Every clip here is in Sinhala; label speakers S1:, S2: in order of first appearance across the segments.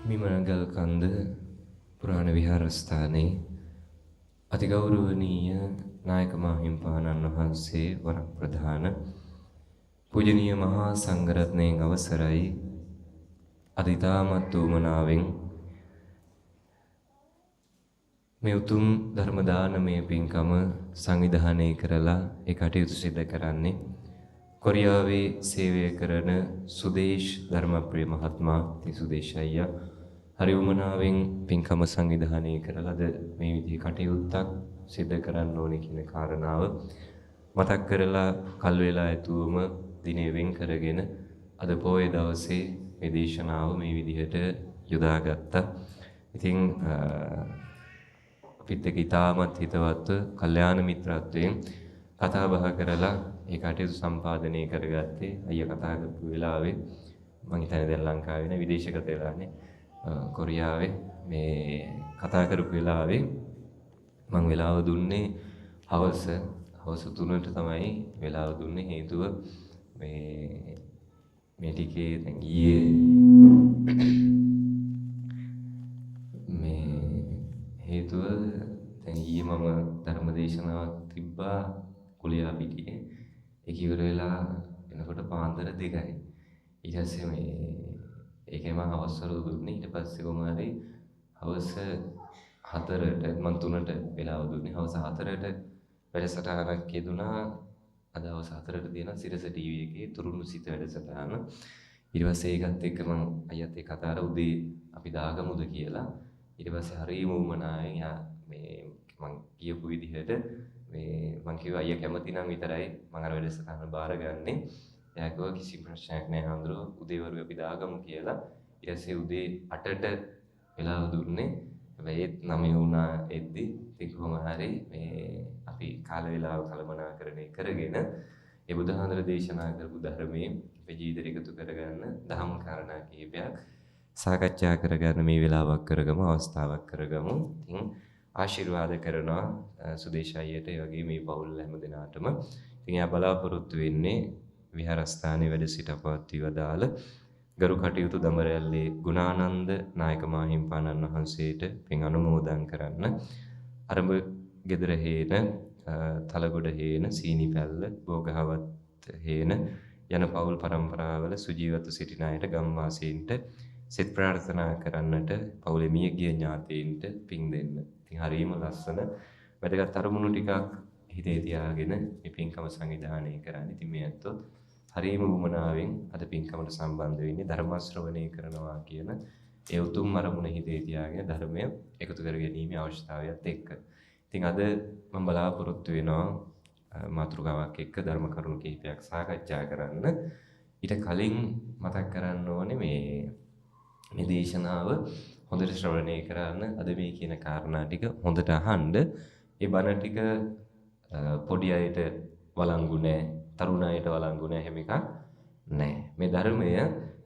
S1: මිමනගල් කන්ද පුරාණ විහාරස්ථානයේ අතිගෞරවනීය නායක මාහිම්පාණන් වහන්සේ වරක් ප්‍රධාන පූජනීය මහා සංඝරත්නයන් අවසරයි අදිතාමත් වූමනාවෙන් මේ උතුම් ධර්ම දානමය පින්කම සංවිධානය කරලා ඒ කටයුතු සිදු කරන්නේ කොරියාවේ සේවය කරන සුදේශ් ධර්මප්‍රිය මහත්මයා සුදේශ අයියා හරි වමනාවෙන් පින්කම සංවිධානය කරලාද මේ විදිහේ කටයුත්තක් සිදු කරන්න ඕනේ කියන කාරණාව මතක් කරලා කල් වේලා ඇතුවම දිනේ වෙන් කරගෙන අද පොයේ දවසේ මේ දේශනාව මේ විදිහට යොදාගත්තා. ඉතින් අපිත් එක්ක ඉතාමත් හිතවත් කල්යාණ මිත්‍රත්වයෙන් කතා බහ කරලා ඒ කටයුතු සම්පාදනය කරගත්තේ අයියා කතා කරපු වෙලාවේ මම හිතන්නේ දැන් ලංකාවේ නේ විදේශගත වෙලානේ කොරියාවේ මේ කතා කරපු වෙලාවේ මම වෙලාව දුන්නේ හවස 3ට තමයි වෙලාව දුන්නේ හේතුව මේ ටිකේ දැන් ඊයේ මම ධර්මදේශනාවක් තිබ්බා කුලියා පිටියේ ඒක ඉවර වෙලා එනකොට පාන්දර 2යි ඊට පස්සේ ඒකේ මම අවසර දුන්නේ ඊට පස්සේ කොහමද හවස 4ට මම 3ට වෙලාව දුන්නේ හවස 4ට වැඩසටහනක් යෙදුනා අද හවස 4ට තියෙන සිරස ටීවී එකේ තුරුණු සිත වැඩසටහන ඊට පස්සේ ඒකත් එක්ක මම අයියත් එක්ක කතාර උදේ අපි දාගමුද කියලා ඊට පස්සේ හරියම උමනාවෙන් මේ මම කියපු විදිහට මම කිව්වා අයියා කැමති නම් විතරයි මම අර වැඩසටහන බාරගන්නේ. එයා කිව්වා කිසි ප්‍රශ්නයක් නැහැ හඳුරෝ උදේවරු අපි දාගමු කියලා. ඊට පස්සේ උදේ 8ට වෙලාව දුන්නේ. හැබැයි ඒත් 9 වුණා එද්දි ඉතින් කොහොම හරි අපි කාල වේලාව කළමනාකරණය කරගෙන ඒ බුදුහාඳුර දේශනා කරපු ධර්මයේ අපේ ජීවිතයට එකතු කරගන්න දහම් කාරණා කිහිපයක් සාකච්ඡා කරගන්න මේ වෙලාවක් කරගමු අවස්ථාවක් කරගමු. ඉතින් ආශිර්වාද කරනවා සුදේශායියට ඒ වගේ මේ පවුල් හැම දිනාටම. ඉතින් එයා බලාපොරොත්තු වෙන්නේ විහාරස්ථානයේ වැඩ සිට පවත්වී වදාළ ගරු කටයුතු දඹරැල්ලේ ගුණානන්ද නායක මාහිම්පාණන් වහන්සේට පින් අනුමෝදන් කරන්න. අරඹ ගෙදර හේන තලගොඩ හේන සීනිපැල්ල බෝගහවත් හේන යන පවුල් පරම්පරාවල සුජීවත්ව සිටින අයට ගම්වාසීන්ට සිත ප්‍රාර්ථනා කරන්නට පවුලේ මියගිය ඥාතීන්ට පින් දෙන්න. ඉතින් හරියම ලස්සන වැඩගත් අරමුණු ටිකක් හිතේ තියාගෙන මේ පින්කම සංවිධානය කරන්න. ඉතින් මේ ඇත්තොත් හරියම වුමනාවෙන් අද පින්කමට සම්බන්ධ වෙන්නේ ධර්ම ශ්‍රවණය කරනවා කියන ඒ උතුම් අරමුණ හිතේ තියාගෙන ධර්මය එකතු කර ගැනීමේ අවශ්‍යතාවයත් එක්ක. ඉතින් අද මම බලාපොරොත්තු වෙනවා මාතෘකාවක් එක්ක ධර්ම කරුණු කිහිපයක් සාකච්ඡා කරන්න. ඊට කලින් මතක් කරන්න ඕනේ මේ දේශනාව හොඳට ශ්‍රවණය කරන්න අද මේ කියන කාරණා ටික හොඳට අහන්න. ඒ බණ ටික පොඩි අයට වළංගු නැහැ, තරුණ අයට වළංගු නැහැ, හැම එකක් නැහැ. මේ ධර්මය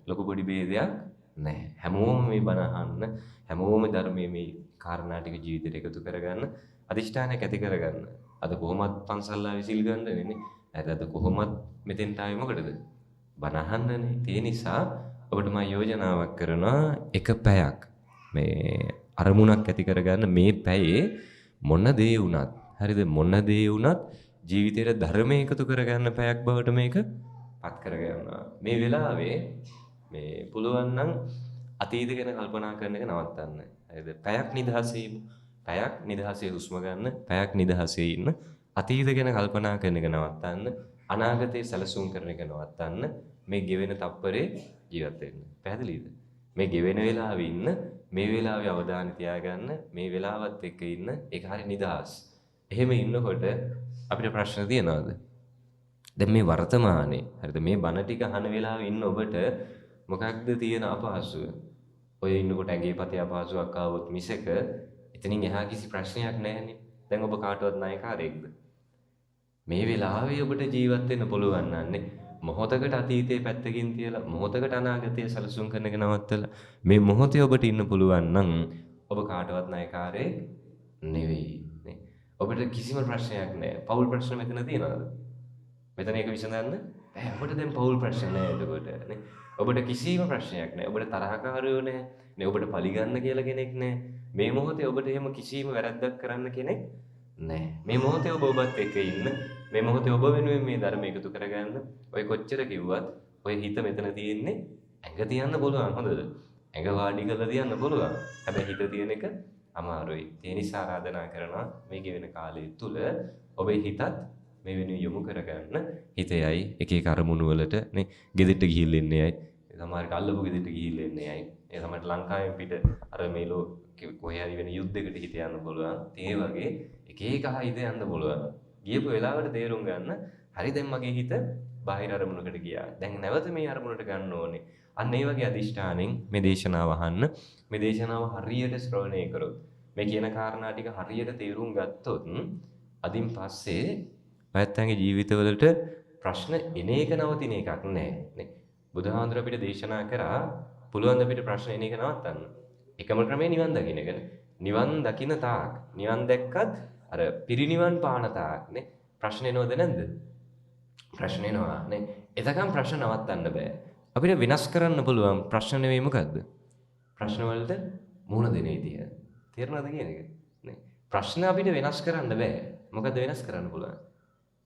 S1: ලොකු පොඩි ભેදයක් නැහැ. හැමෝම මේ බණ අහන්න, හැමෝම ධර්මයේ මේ කාරණා ටික ජීවිතයට එකතු කරගන්න, අදිෂ්ඨානයක් ඇති කරගන්න. අද කොහොමත් පන්සල්ලා විසිල් ගන්නනේ. අද කොහොමත් මෙතෙන්ට ආවේ මොකටද? බණ අහන්නනේ. ඒ නිසා ඔබට මම යෝජනාවක් කරනවා එක පැයක් මේ අරමුණක් ඇති කරගන්න මේ පැයේ මොන දේ වුණත් හරිද මොන දේ වුණත් ජීවිතේට ධර්මයේ එකතු කරගන්න පැයක් බවට මේක පත් කරගන්නවා. මේ වෙලාවේ මේ පුළුවන් නම් අතීත ගැන කල්පනා කරන එක නවත්තන්න. හරිද? පැයක් නිදහසේ ඉන්න. පැයක් නිදහසේ හුස්ම ගන්න. පැයක් නිදහසේ ඉන්න. අතීත ගැන කල්පනා කරන එක නවත්තන්න. අනාගතේ සැලසුම් කරන එක නවත්තන්න. මේ ගෙවෙන තප්පරේ ජීවත් වෙන්න. පැහැදිලිද? මේ ගෙවෙන වෙලාවේ ඉන්න, මේ වෙලාවේ අවධානය තියාගන්න, මේ වෙලාවත් එක්ක ඉන්න, ඒක හරිය නිදහස්. එහෙම ඉන්නකොට අපිට ප්‍රශ්න තියනවාද? දැන් මේ වර්තමානයේ හරිද මේ බණ ටික අහන වෙලාවේ ඉන්න ඔබට මොකක්ද තියෙන අපහසුව? ඔය ඉන්නකොට ඇඟේ පතේ අපහසුයක් ආවොත් මිසක එතනින් එහා කිසි ප්‍රශ්නයක් නැහැනේ. දැන් ඔබ කාටවත් නායකාරයෙක්ද? මේ වෙලාවේ ඔබට ජීවත් වෙන්න පුළුවන් නන්නේ මොහොතකට අතීතයේ පැත්තකින් තියලා මොහොතකට අනාගතයේ සැලසුම් කරන එක නවත්තලා මේ මොහොතේ ඔබට ඉන්න පුළුවන් නම් ඔබ කාටවත් නායකාරයෙක් නෙවෙයි නේ. ඔබට කිසිම ප්‍රශ්නයක් නැහැ. පෞල් ප්‍රශ්න මෙතන තියනවාද? මෙතන ඒක විසඳන්න බෑ. ඔබට දැන් පෞල් ප්‍රශ්න නැහැ එතකොට නේ. ඔබට කිසිම ප්‍රශ්නයක් නැහැ. ඔබට තරහකාරයෝ නැහැ. නේ ඔබට පරිගන්න කියලා කෙනෙක් නැහැ. මේ මොහොතේ ඔබට එහෙම කිසිම වැරැද්දක් කරන්න කෙනෙක් නැහැ. මේ මොහොතේ ඔබ ඔබත් එක්ක ඉන්න. මේ මොහොතේ ඔබ වෙනුවෙන් මේ ධර්ම එකතු කරගන්න. ඔය කොච්චර කිව්වත් ඔය හිත මෙතන තියෙන්නේ ඇඟ තියන්න පුළුවන් හොඳද? ඇඟ වාඩි කරලා තියන්න පුළුවන්. හැබැයි හිත තියෙන එක අමාරුයි. ඒ නිසා ආරාධනා කරනවා මේ ගෙවෙන කාලය තුල ඔබේ හිතත් මේ වෙනුවෙන් යොමු කරගන්න. හිතයයි එක එක අරමුණු වලට නේ ගෙදෙට්ට ගිහිල්ලා ඉන්නේ අය. සමහරට අල්ලපු ගෙදෙට්ට ගිහිල්ලා ඉන්නේ අය. ඒ සමහරට ලංකාවෙන් පිට අර මේ කොහේ හරි වෙන යුද්ධයකට හිත යන්න පුළුවන්. ඒ වගේ එක එක හිත යන්න පුළුවන්. ගියපු වෙලාවට තේරුම් ගන්න හරි දැන් මගේ හිත බාහිර අරමුණකට ගියා. දැන් නැවත මේ අරමුණට ගන්න ඕනේ. අන්න ඒ වගේ අදිෂ්ඨානෙන් මේ දේශනාව අහන්න. මේ දේශනාව හරියට ශ්‍රවණය කරොත් මේ කියන කාරණා ටික හරියට තේරුම් ගත්තොත් අදින් පස්සේ ඔයත්ගේ ජීවිතවලට ප්‍රශ්න එන එක නවතින එකක් නෑ නේ. බුදුහාඳුර අපිට දේශනා කරා පුළුවන් අපිට ප්‍රශ්න එන එක නවත්තන්න. එකම ක්‍රමේ නිවන් දකින්න එක. නිවන් දකින්න තාක් නිවන් දැක්කත් අර පිරිනිවන් පාන තාක් නේ ප්‍රශ්න එනවද නැද්ද? ප්‍රශ්න එනවා නේ. එතකම් ප්‍රශ්න නවත්තන්න බෑ. අපිට වෙනස් කරන්න පුළුවන් ප්‍රශ්න නෙවෙයි මොකද්ද? ප්‍රශ්න වලට මුහුණ දෙන විදිය. තේරෙනවද කියන එක? නේ. ප්‍රශ්න අපිට වෙනස් කරන්න බෑ. මොකද්ද වෙනස් කරන්න පුළුවන්?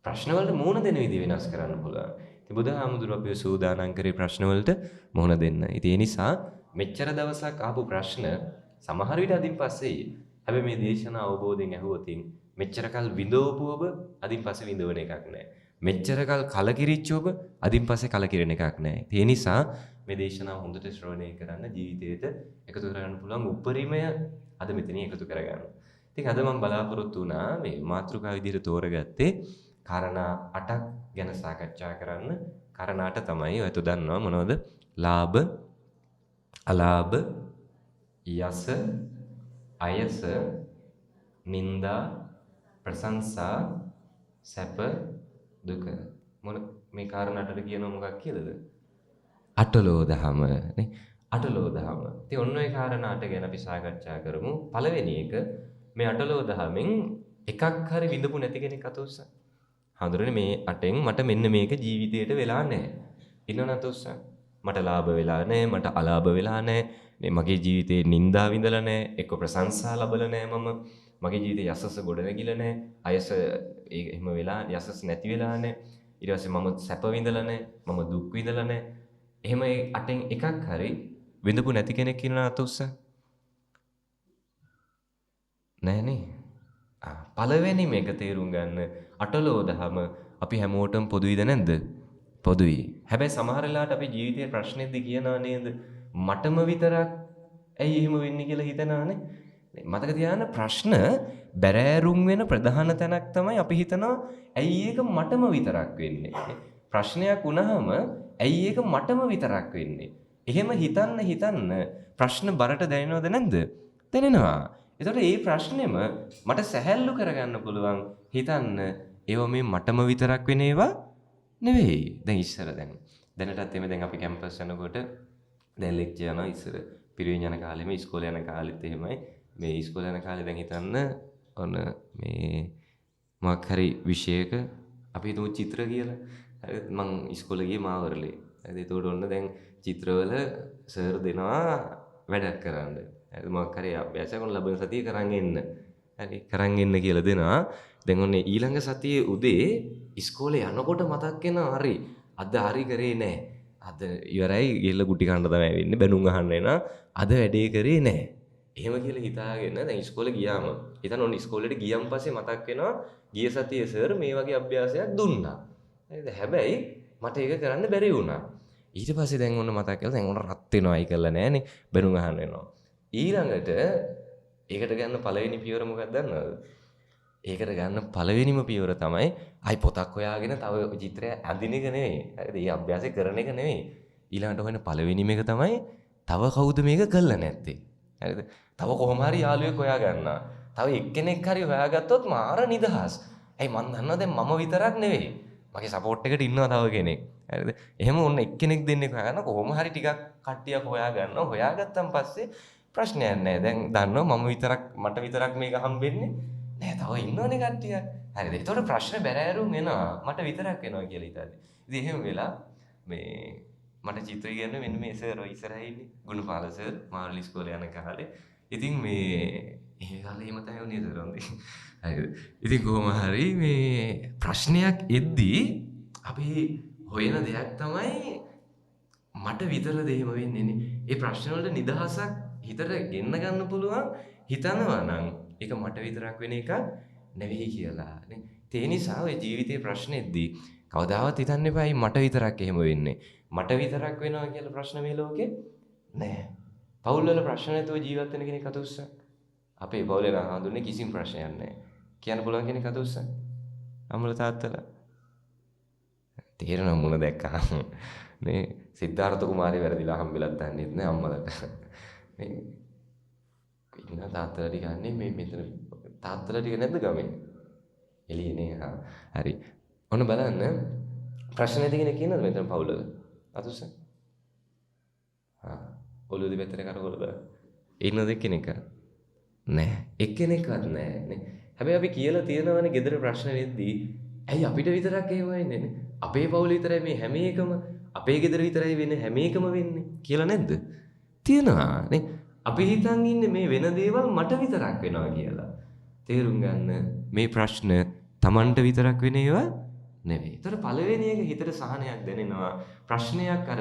S1: ප්‍රශ්න වලට මුහුණ දෙන විදිය වෙනස් කරන්න පුළුවන්. ඉතින් බුදුහාමුදුරුවෝ අපිව සූදානම් කරේ ප්‍රශ්න වලට මුහුණ දෙන්න. ඉතින් ඒ නිසා මෙච්චර දවසක් ආපු ප්‍රශ්න සමහර විට අදින් පස්සේ හැබැයි මේ දේශනා අවබෝධයෙන් ඇහුවොතින් මෙච්චර කල් විඳවපු ඔබ අදින් පස්සේ විඳවන එකක් නෑ. මෙච්චර කල් කලකිරිච්ච ඔබ අදින් පස්සේ කලකිරෙන එකක් නෑ. ඒ නිසා මේ දේශනාව හොඳට ශ්‍රවණය කරන්න ජීවිතේට එකතු කරගන්න පුළුවන් උපරිමය අද මෙතන එකතු කරගන්න. ඉතින් අද මම බලාපොරොත්තු වුණා මේ මාතෘකාව විදිහට තෝරගත්තේ කාරණා 8ක් ගැන සාකච්ඡා කරන්න. කාරණා 8 තමයි ඔයත් දන්නවා මොනවද? ලාභ, අලාභ, යස, අයස, නිന്ദා, ප්‍රශංසා, සැප, දුක. මොන මේ කාරණා 8ට කියනවා මොකක් කියලාද? අටලෝ දහම නේ. අටලෝ දහම. ඉතින් ඔන්න ඔය කාරණා 8 ගැන අපි සාකච්ඡා කරමු. පළවෙනි එක මේ අටලෝ දහමෙන් එකක් හරි විඳපු නැති කෙනෙක් අත උස්සන්න. හඳුරන්නේ මේ 8න් මට මෙන්න මේක ජීවිතේට වෙලා නැහැ. ඉන්නව නැත උස්සන්න. මට ලාභ වෙලා නැහැ, මට අලාභ වෙලා නැහැ. මේ මගේ ජීවිතේ නිന്ദා විඳලා නැහැ, එක්ක ප්‍රශංසා ලැබලා නැහැ මම. මගේ ජීවිතේ යසස ගොඩ නැගිලා නැහැ. අයස එහෙම වෙලා යසස් නැති වෙලා නැහැ. ඊට පස්සේ මම සැප විඳලා නැහැ, මම දුක් විඳලා නැහැ. එහෙම 8න් එකක් හරි විඳපු නැති කෙනෙක් ඉන්නවා නැත උස්සන්න. නැහනේ. පළවෙනි මේක තේරුම් ගන්න අටලෝ දහම අපි හැමෝටම පොදුයිද නැද්ද? පොදුයි. හැබැයි සමහර වෙලාවට අපි ජීවිතේ ප්‍රශ්නෙද්දි කියනවා නේද? මටම විතරක් ඇයි එහෙම වෙන්නේ කියලා හිතනවානේ. මතක තියාගන්න ප්‍රශ්න බැරෑරුම් වෙන ප්‍රධාන තැනක් තමයි අපි හිතනවා ඇයි ඒක මටම විතරක් වෙන්නේ. ප්‍රශ්නයක් වුණාම ඇයි ඒක මටම විතරක් වෙන්නේ. එහෙම හිතන්න ප්‍රශ්න බරට දැනෙනවද නැද්ද? දැනෙනවා. එතකොට මේ ප්‍රශ්නේම මට සැහැල්ලු කරගන්න පුළුවන් හිතන්න ඒව මේ මටම විතරක් වෙන ඒවා නෙවෙයි. දැන් ඉස්සර දැනටත් එමෙ දැන් අපි කැම්පස් යනකොට දැන් ලෙක්චර් යනවා ඉස්සර පිරිවෙන් යන කාලෙම ඉස්කෝලේ යන කාලෙත් එහෙමයි. මේ ඉස්කෝලේ යන කාලේ දැන් හිතන්න ඔන්න මේ මොකක් හරි විෂයක අපි හිතමු චිත්‍ර කියලා. හරිද? මං ඉස්කෝලේ ගියේ මාවරලේ. හරිද? ඒතකොට ඔන්න දැන් චිත්‍රවල සර් දෙනවා වැඩක් කරන්න. හරිද? මොකක් හරි අභ්‍යාසයක් ඔන්න ලබන සතියේ කරන් එන්න. හරි කරන් එන්න කියලා දෙනවා. දැන් ඔන්න ඊළඟ සතියේ උදේ ඉස්කෝලේ යනකොට මතක් වෙනවා හරි අද හරි කරේ නැහැ. අද ඉවරයි ගිහලා ගුටි කන්න තමයි වෙන්නේ. බැනුම් අහන්න එනවා. අද වැඩේ කරේ නැහැ. එහෙම කියලා හිතාගෙන දැන් ඉස්කෝලේ ගියාම හිතන්න ඕන ඉස්කෝලේට ගියන් පස්සේ මතක් වෙනවා ගිය සතියේ සර් මේ වගේ අභ්‍යාසයක් දුන්නා. හරිද? හැබැයි මට ඒක කරන්න බැරි වුණා. ඊට පස්සේ දැන් ඔන්න මතක් කරලා දැන් ඔන්න රත් වෙනවායි කියලා නෑනේ බැනුම් අහන්න වෙනවා. ඊළඟට ඒකට ගන්න පළවෙනි පියවර මොකක්ද දන්නවද? ඒකට ගන්න පළවෙනිම පියවර තමයි අයි පොතක් හොයාගෙන තව චිත්‍රය අඳින එක නෙවෙයි. හරිද? මේ අභ්‍යාසය කරන එක නෙවෙයි. ඊළඟට හොයන පළවෙනිම එක තමයි තව කවුද මේක කළා නැත්තේ. හරිද? තව කොහොම හරි යාළුවෙක් හොයා ගන්නවා. තව එක්කෙනෙක් හරි හොයාගත්තොත් මාර නිදහස්. ඇයි මන් දන්නවා දැන් මම විතරක් නෙවෙයි. මගේ සපෝට් එකට ඉන්නවා තව කෙනෙක්. හරිද? එහෙම ඔන්න එක්කෙනෙක් දෙන්නෙක් හොයාගන්න කොහොම හරි ටිකක් කට්ටියක් හොයා ගන්නවා. හොයාගත්තන් පස්සේ ප්‍රශ්නයක් නැහැ. දැන් දන්නවා මම විතරක් මට විතරක් මේක හම්බෙන්නේ නෑ. තව ඉන්නවනේ කට්ටිය. හරිද? ඒතකොට ප්‍රශ්න බැරෑරුම් එනවා. මට විතරක් එනවා කියලා හිතන්නේ. ඉතින් එහෙම වෙලා මේ මට චිත්‍ර ඉගෙනුවේ මෙන්න මේ සර් ඔය ඉස්සරහින් ඉන්නේ. ගුණපාල සර් මාවලි ඉස්කෝලේ යන කාලේ. ඉතින් මේ ඒ කාලේ එහෙම තමයි වුණේ සර් හොඳේ. හරිද? ඉතින් කොහොම හරි මේ ප්‍රශ්නයක් එද්දී අපි හොයන දෙයක් තමයි මට විතරද එහෙම වෙන්නේ නේ. ඒ ප්‍රශ්න වලට නිදහසක් හිතට ගෙන්න ගන්න පුළුවන් හිතනවා නම් ඒක මට විතරක් වෙන එකක් නෙවෙයි කියලා නේ. ඒ නිසා ඔය ජීවිතේ ප්‍රශ්නෙද්දී කවදාවත් හිතන්න එපා මට විතරක් එහෙම වෙන්නේ. මට විතරක් වෙනවා කියලා ප්‍රශ්න මේ ලෝකේ නැහැ. පවුල් වල ප්‍රශ්න නැතුව ජීවත් වෙන කෙනෙක් අත උස්සන්න. අපේ පවුලේ හඳුන්නේ කිසිම ප්‍රශ්නයක් නැහැ. කියන්න පුළුවන් කෙනෙක් අත උස්සන්න. අම්මලා තාත්තලා. තේරෙනව මුණ දැක්කම මේ සිද්ධාර්ථ කුමාරය වැරදිලා හම්බෙලක් දන්නෙත් නෑ අම්මලට. මේ ඉන්න තාත්තලා ටික ගන්නේ මේ මෙතන තාත්තලා ටික නැද්ද ගමේ? එළියනේ. හරි. ඔන්න බලන්න ප්‍රශ්න නැති කෙනෙක් ඉන්නවද මෙතන පවුලක? අතුස්ස. ඔළුව දෙපැත්තට කරකවල බලන්න. ඉන්නද එක්කෙනෙක්? නෑ. එක්කෙනෙක්වත් නෑ නේ. හැබැයි අපි කියලා තියෙනවනේ ගෙදර ප්‍රශ්න වෙද්දී ඇයි අපිට විතරක් එහෙම වෙන්නේ නේ? අපේ පවුලේ විතරයි මේ හැම එකම අපේ ගෙදර විතරයි වෙන්නේ හැම එකම වෙන්නේ කියලා නැද්ද? තියෙනවා නේ. අපි හිතන් ඉන්නේ මේ වෙන දේවල් මට විතරක් වෙනවා කියලා. තේරුම් ගන්න මේ ප්‍රශ්න Tamanට විතරක් වෙන ඒවා නෙවෙයි. ඒතර පළවෙනි එක හිතට සහනයක් දැනෙනවා. ප්‍රශ්නයක් අර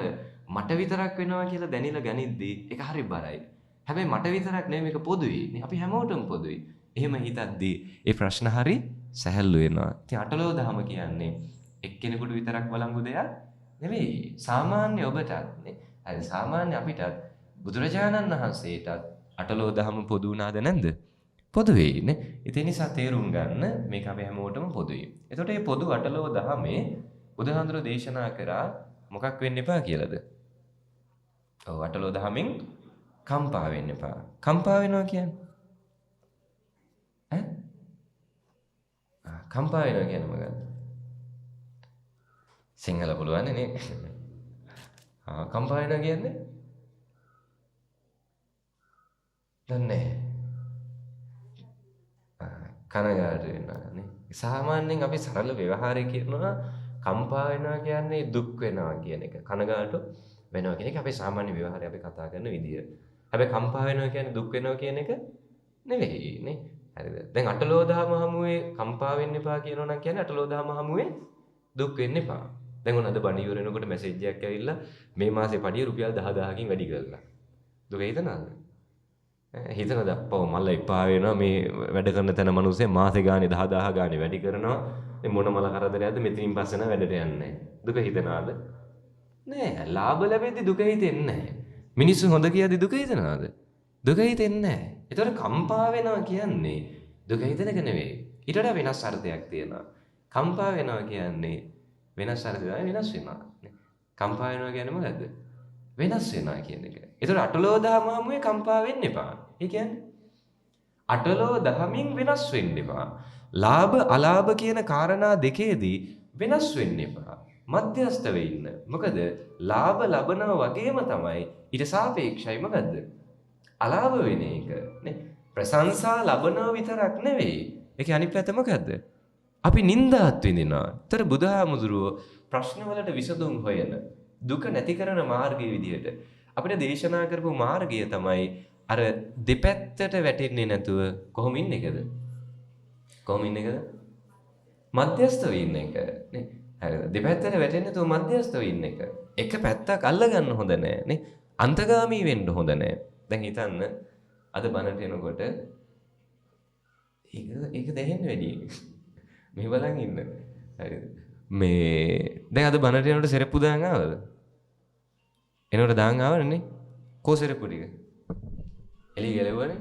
S1: මට විතරක් වෙනවා කියලා දැනෙලා ගනිද්දී ඒක හරි බරයි. හැබැයි මට විතරක් නෙවෙයි මේක පොදුයි. නේ අපි හැමෝටම පොදුයි. එහෙම හිතද්දී ඒ ප්‍රශ්න හරි සැහැල්ලු වෙනවා. ඉතින් අටලෝ දහම කියන්නේ එක්කෙනෙකුට විතරක් බලංගු දෙයක් නෙවෙයි. සාමාන්‍ය ඔබටත් නේ. හරි සාමාන්‍ය අපිටත් බුදුරජාණන් වහන්සේටත් අටලෝ දහම පොදු වුණාද නැද්ද? පොදුයි නේ. ඒ නිසා තේරුම් ගන්න මේක අපි හැමෝටම පොදුයි. එතකොට මේ පොදු අටලෝ දහමේ බුදුහාඳුරෝ දේශනා කරා මොකක් වෙන්න එපා කියලාද? ඔව් අටලෝ දහමෙන් කම්පා වෙන්න එපා. කම්පා වෙනවා කියන්නේ කම්පා වෙනවා කියන්නේ මොකක්ද? සිංහල පුළුවන් නේ. කම්පා වෙනවා කියන්නේ? දන්නේ කනගාටු වෙනවා නේ. සාමාන්‍යයෙන් අපි සරල ව්‍යවහාරය කියනවා කම්පා වෙනවා කියන්නේ දුක් වෙනවා කියන එක. කනගාටු වෙනවා කියන එක අපේ සාමාන්‍ය ව්‍යවහාරය අපි කතා කරන විදිය. හැබැයි කම්පා වෙනවා කියන්නේ දුක් වෙනවා කියන එක නෙවෙයි නේ. හරිද? දැන් අටලෝ දහම හමුවේ කම්පා වෙන්න එපා කියනවා නම් කියන්නේ අටලෝ දහම හමුවේ දුක් වෙන්න එපා. දැන් ඔන්න අද බණි ඉවර වෙනකොට මැසේජ් එකක් ඇවිල්ලා මේ මාසේ පඩිය රුපියල් 10000කින් වැඩි කරලා. දුක හිතනවද? හිතනද අප්පෝ මල්ල එපා වෙනවා මේ වැඩ කරන තැන මිනිස්සේ මාසේ ගානේ 10000 ගානේ වැඩි කරනවා. මේ මොන මල කරදරයක්ද මෙතනින් පස්සේ නම් වැඩට යන්නේ. දුක හිතනවද? නෑ. ලාභ ලැබෙද්දි දුක හිතෙන්නේ නෑ. මිනිස්සු හොඳ කියද්දි දුක හිතනවද? දුක හිතෙන්නේ නෑ. ඒතකොට කම්පා වෙනවා කියන්නේ දුක හිතන එක නෙවෙයි. ඊට වඩා වෙනස් අර්ථයක් තියෙනවා. කම්පා වෙනවා කියන්නේ වෙනස් අර්ථයක් වෙනස් වෙනවා. කම්පා වෙනවා කියන්නේ මොකද්ද? වෙනස් වෙනවා කියන එක. ඒතකොට අටලෝ දහම හමුවේ කම්පා වෙන්න එපා. ඒ කියන්නේ අටලෝ දහමින් වෙනස් වෙන්න එපා. ලාභ අලාභ කියන කාරණා දෙකේදී වෙනස් වෙන්න එපා. මධ්‍යස්ථ වෙන්න. මොකද ලාභ ලබනවා වගේම තමයි ඊට සාපේක්ෂයි මොකද්ද? අලාභ වෙන එක නේ. ප්‍රශංසා ලබනවා විතරක් නෙවෙයි. ඒකේ අනිත් පැත්ත මොකද්ද? අපි නින්දාත් විඳිනවා. ඒතර බුදුහාමුදුරුවෝ ප්‍රශ්න වලට විසඳුම් හොයන දුක නැති කරන මාර්ගයේ විදිහට අපිට දේශනා කරපු මාර්ගය තමයි අර දෙපැත්තට වැටෙන්නේ නැතුව කොහොම ඉන්න එකද? කොහොම ඉන්න එකද? මධ්‍යස්ථව ඉන්න එක නේ. හරිද? දෙපැත්තට වැටෙන්නේ නැතුව මධ්‍යස්ථව ඉන්න එක. එක පැත්තක් අල්ල ගන්න හොඳ නෑ නේ. අන්තගාමී වෙන්න හොඳ නෑ. දැන් හිතන්න අද බණට එනකොට ඒක දැනෙන්න වැඩි. මේ බලන් ඉන්න. හරිද? මේ දැන් අද බණට එනකොට සෙරප්පු දාන් ආවද? එනකොට දාන් ආවනේ. කෝ සෙරප්පු ටික? එළි ගැලවුවනේ.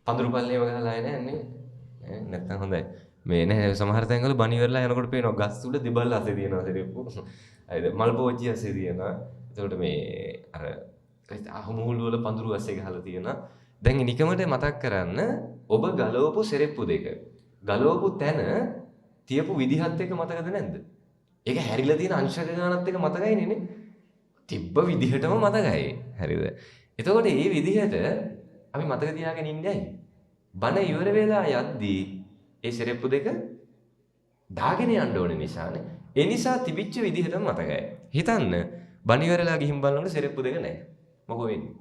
S1: පඳුරු පල්ලේම ගහලා ආයේ නෑනේ. නැත්තම් හොඳයි. මේ නෑ සමහර තැන්වල බණ ඉවරලා යනකොට පේනවා ගස් උඩ දෙබල් අසේ තියෙනවා සෙරප්පු. හරිද? මල් පෝච්චි අසේ තියෙනවා. එතකොට මේ අර අහමුහුළු වල පඳුරු අසේ ගහලා තියෙනවා. දැන් නිකමට මතක් කරන්න ඔබ ගලවපු සෙරප්පු දෙක. ගලවපු තැන තියපු විදිහත් එක මතකද නැද්ද? ඒක හැරිලා තියෙන අංශක ගානත් එක මතකයිනේ නේ. තිබ්බ විදිහටම මතකයි. හරිද? එතකොට මේ විදිහට අපි මතක තියාගෙන ඉන්නේ ඇයි? බණ ඉවර වෙලා යද්දී ඒ සෙරප්පු දෙක දාගෙන යන්න ඕනේ නිසානේ. ඒ නිසා තිබිච්ච විදිහටම මතකයි. හිතන්න බණිවරලා ගිහින් බලනකොට සෙරෙප්පු දෙක නැහැ. මොකෝ වෙන්නේ?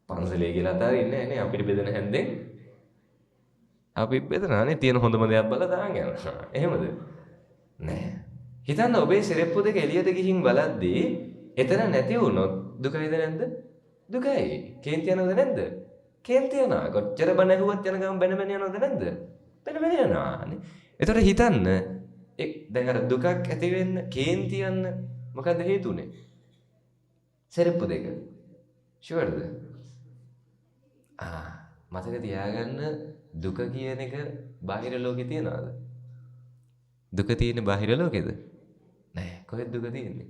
S1: පන්සලේ කියලා අතාරින්නේ නැහැ නේ අපිට බෙදෙන හැන්දෙන්. අපි බෙදනවානේ තියෙන හොඳම දෙයක් බලලා දාන් යනවා. එහෙමද? නෑ. හිතන්න ඔබේ සෙරෙප්පු දෙක එළියට ගිහින් බලද්දී එතන නැති වුණොත් දුකයිද නැද්ද? දුකයි. කේන්ති යනවද නැද්ද? කේන්ති යනවා. කොච්චර බණ ඇහුවත් යන ගමන් බැන යනවද නැද්ද? බැන යනවා නේ. ඒතකොට හිතන්න දැන් අර දුකක් ඇති වෙන්න කේන්ති යන්න මොකද්ද හේතුනේ? සෙරෙප්පු දෙක. ෂුවර්ද? මතක තියාගන්න දුක කියන එක බාහිර ලෝකේ තියනවාද? දුක තියෙන්නේ බාහිර ලෝකෙද? නෑ. කොහෙද දුක තියෙන්නේ?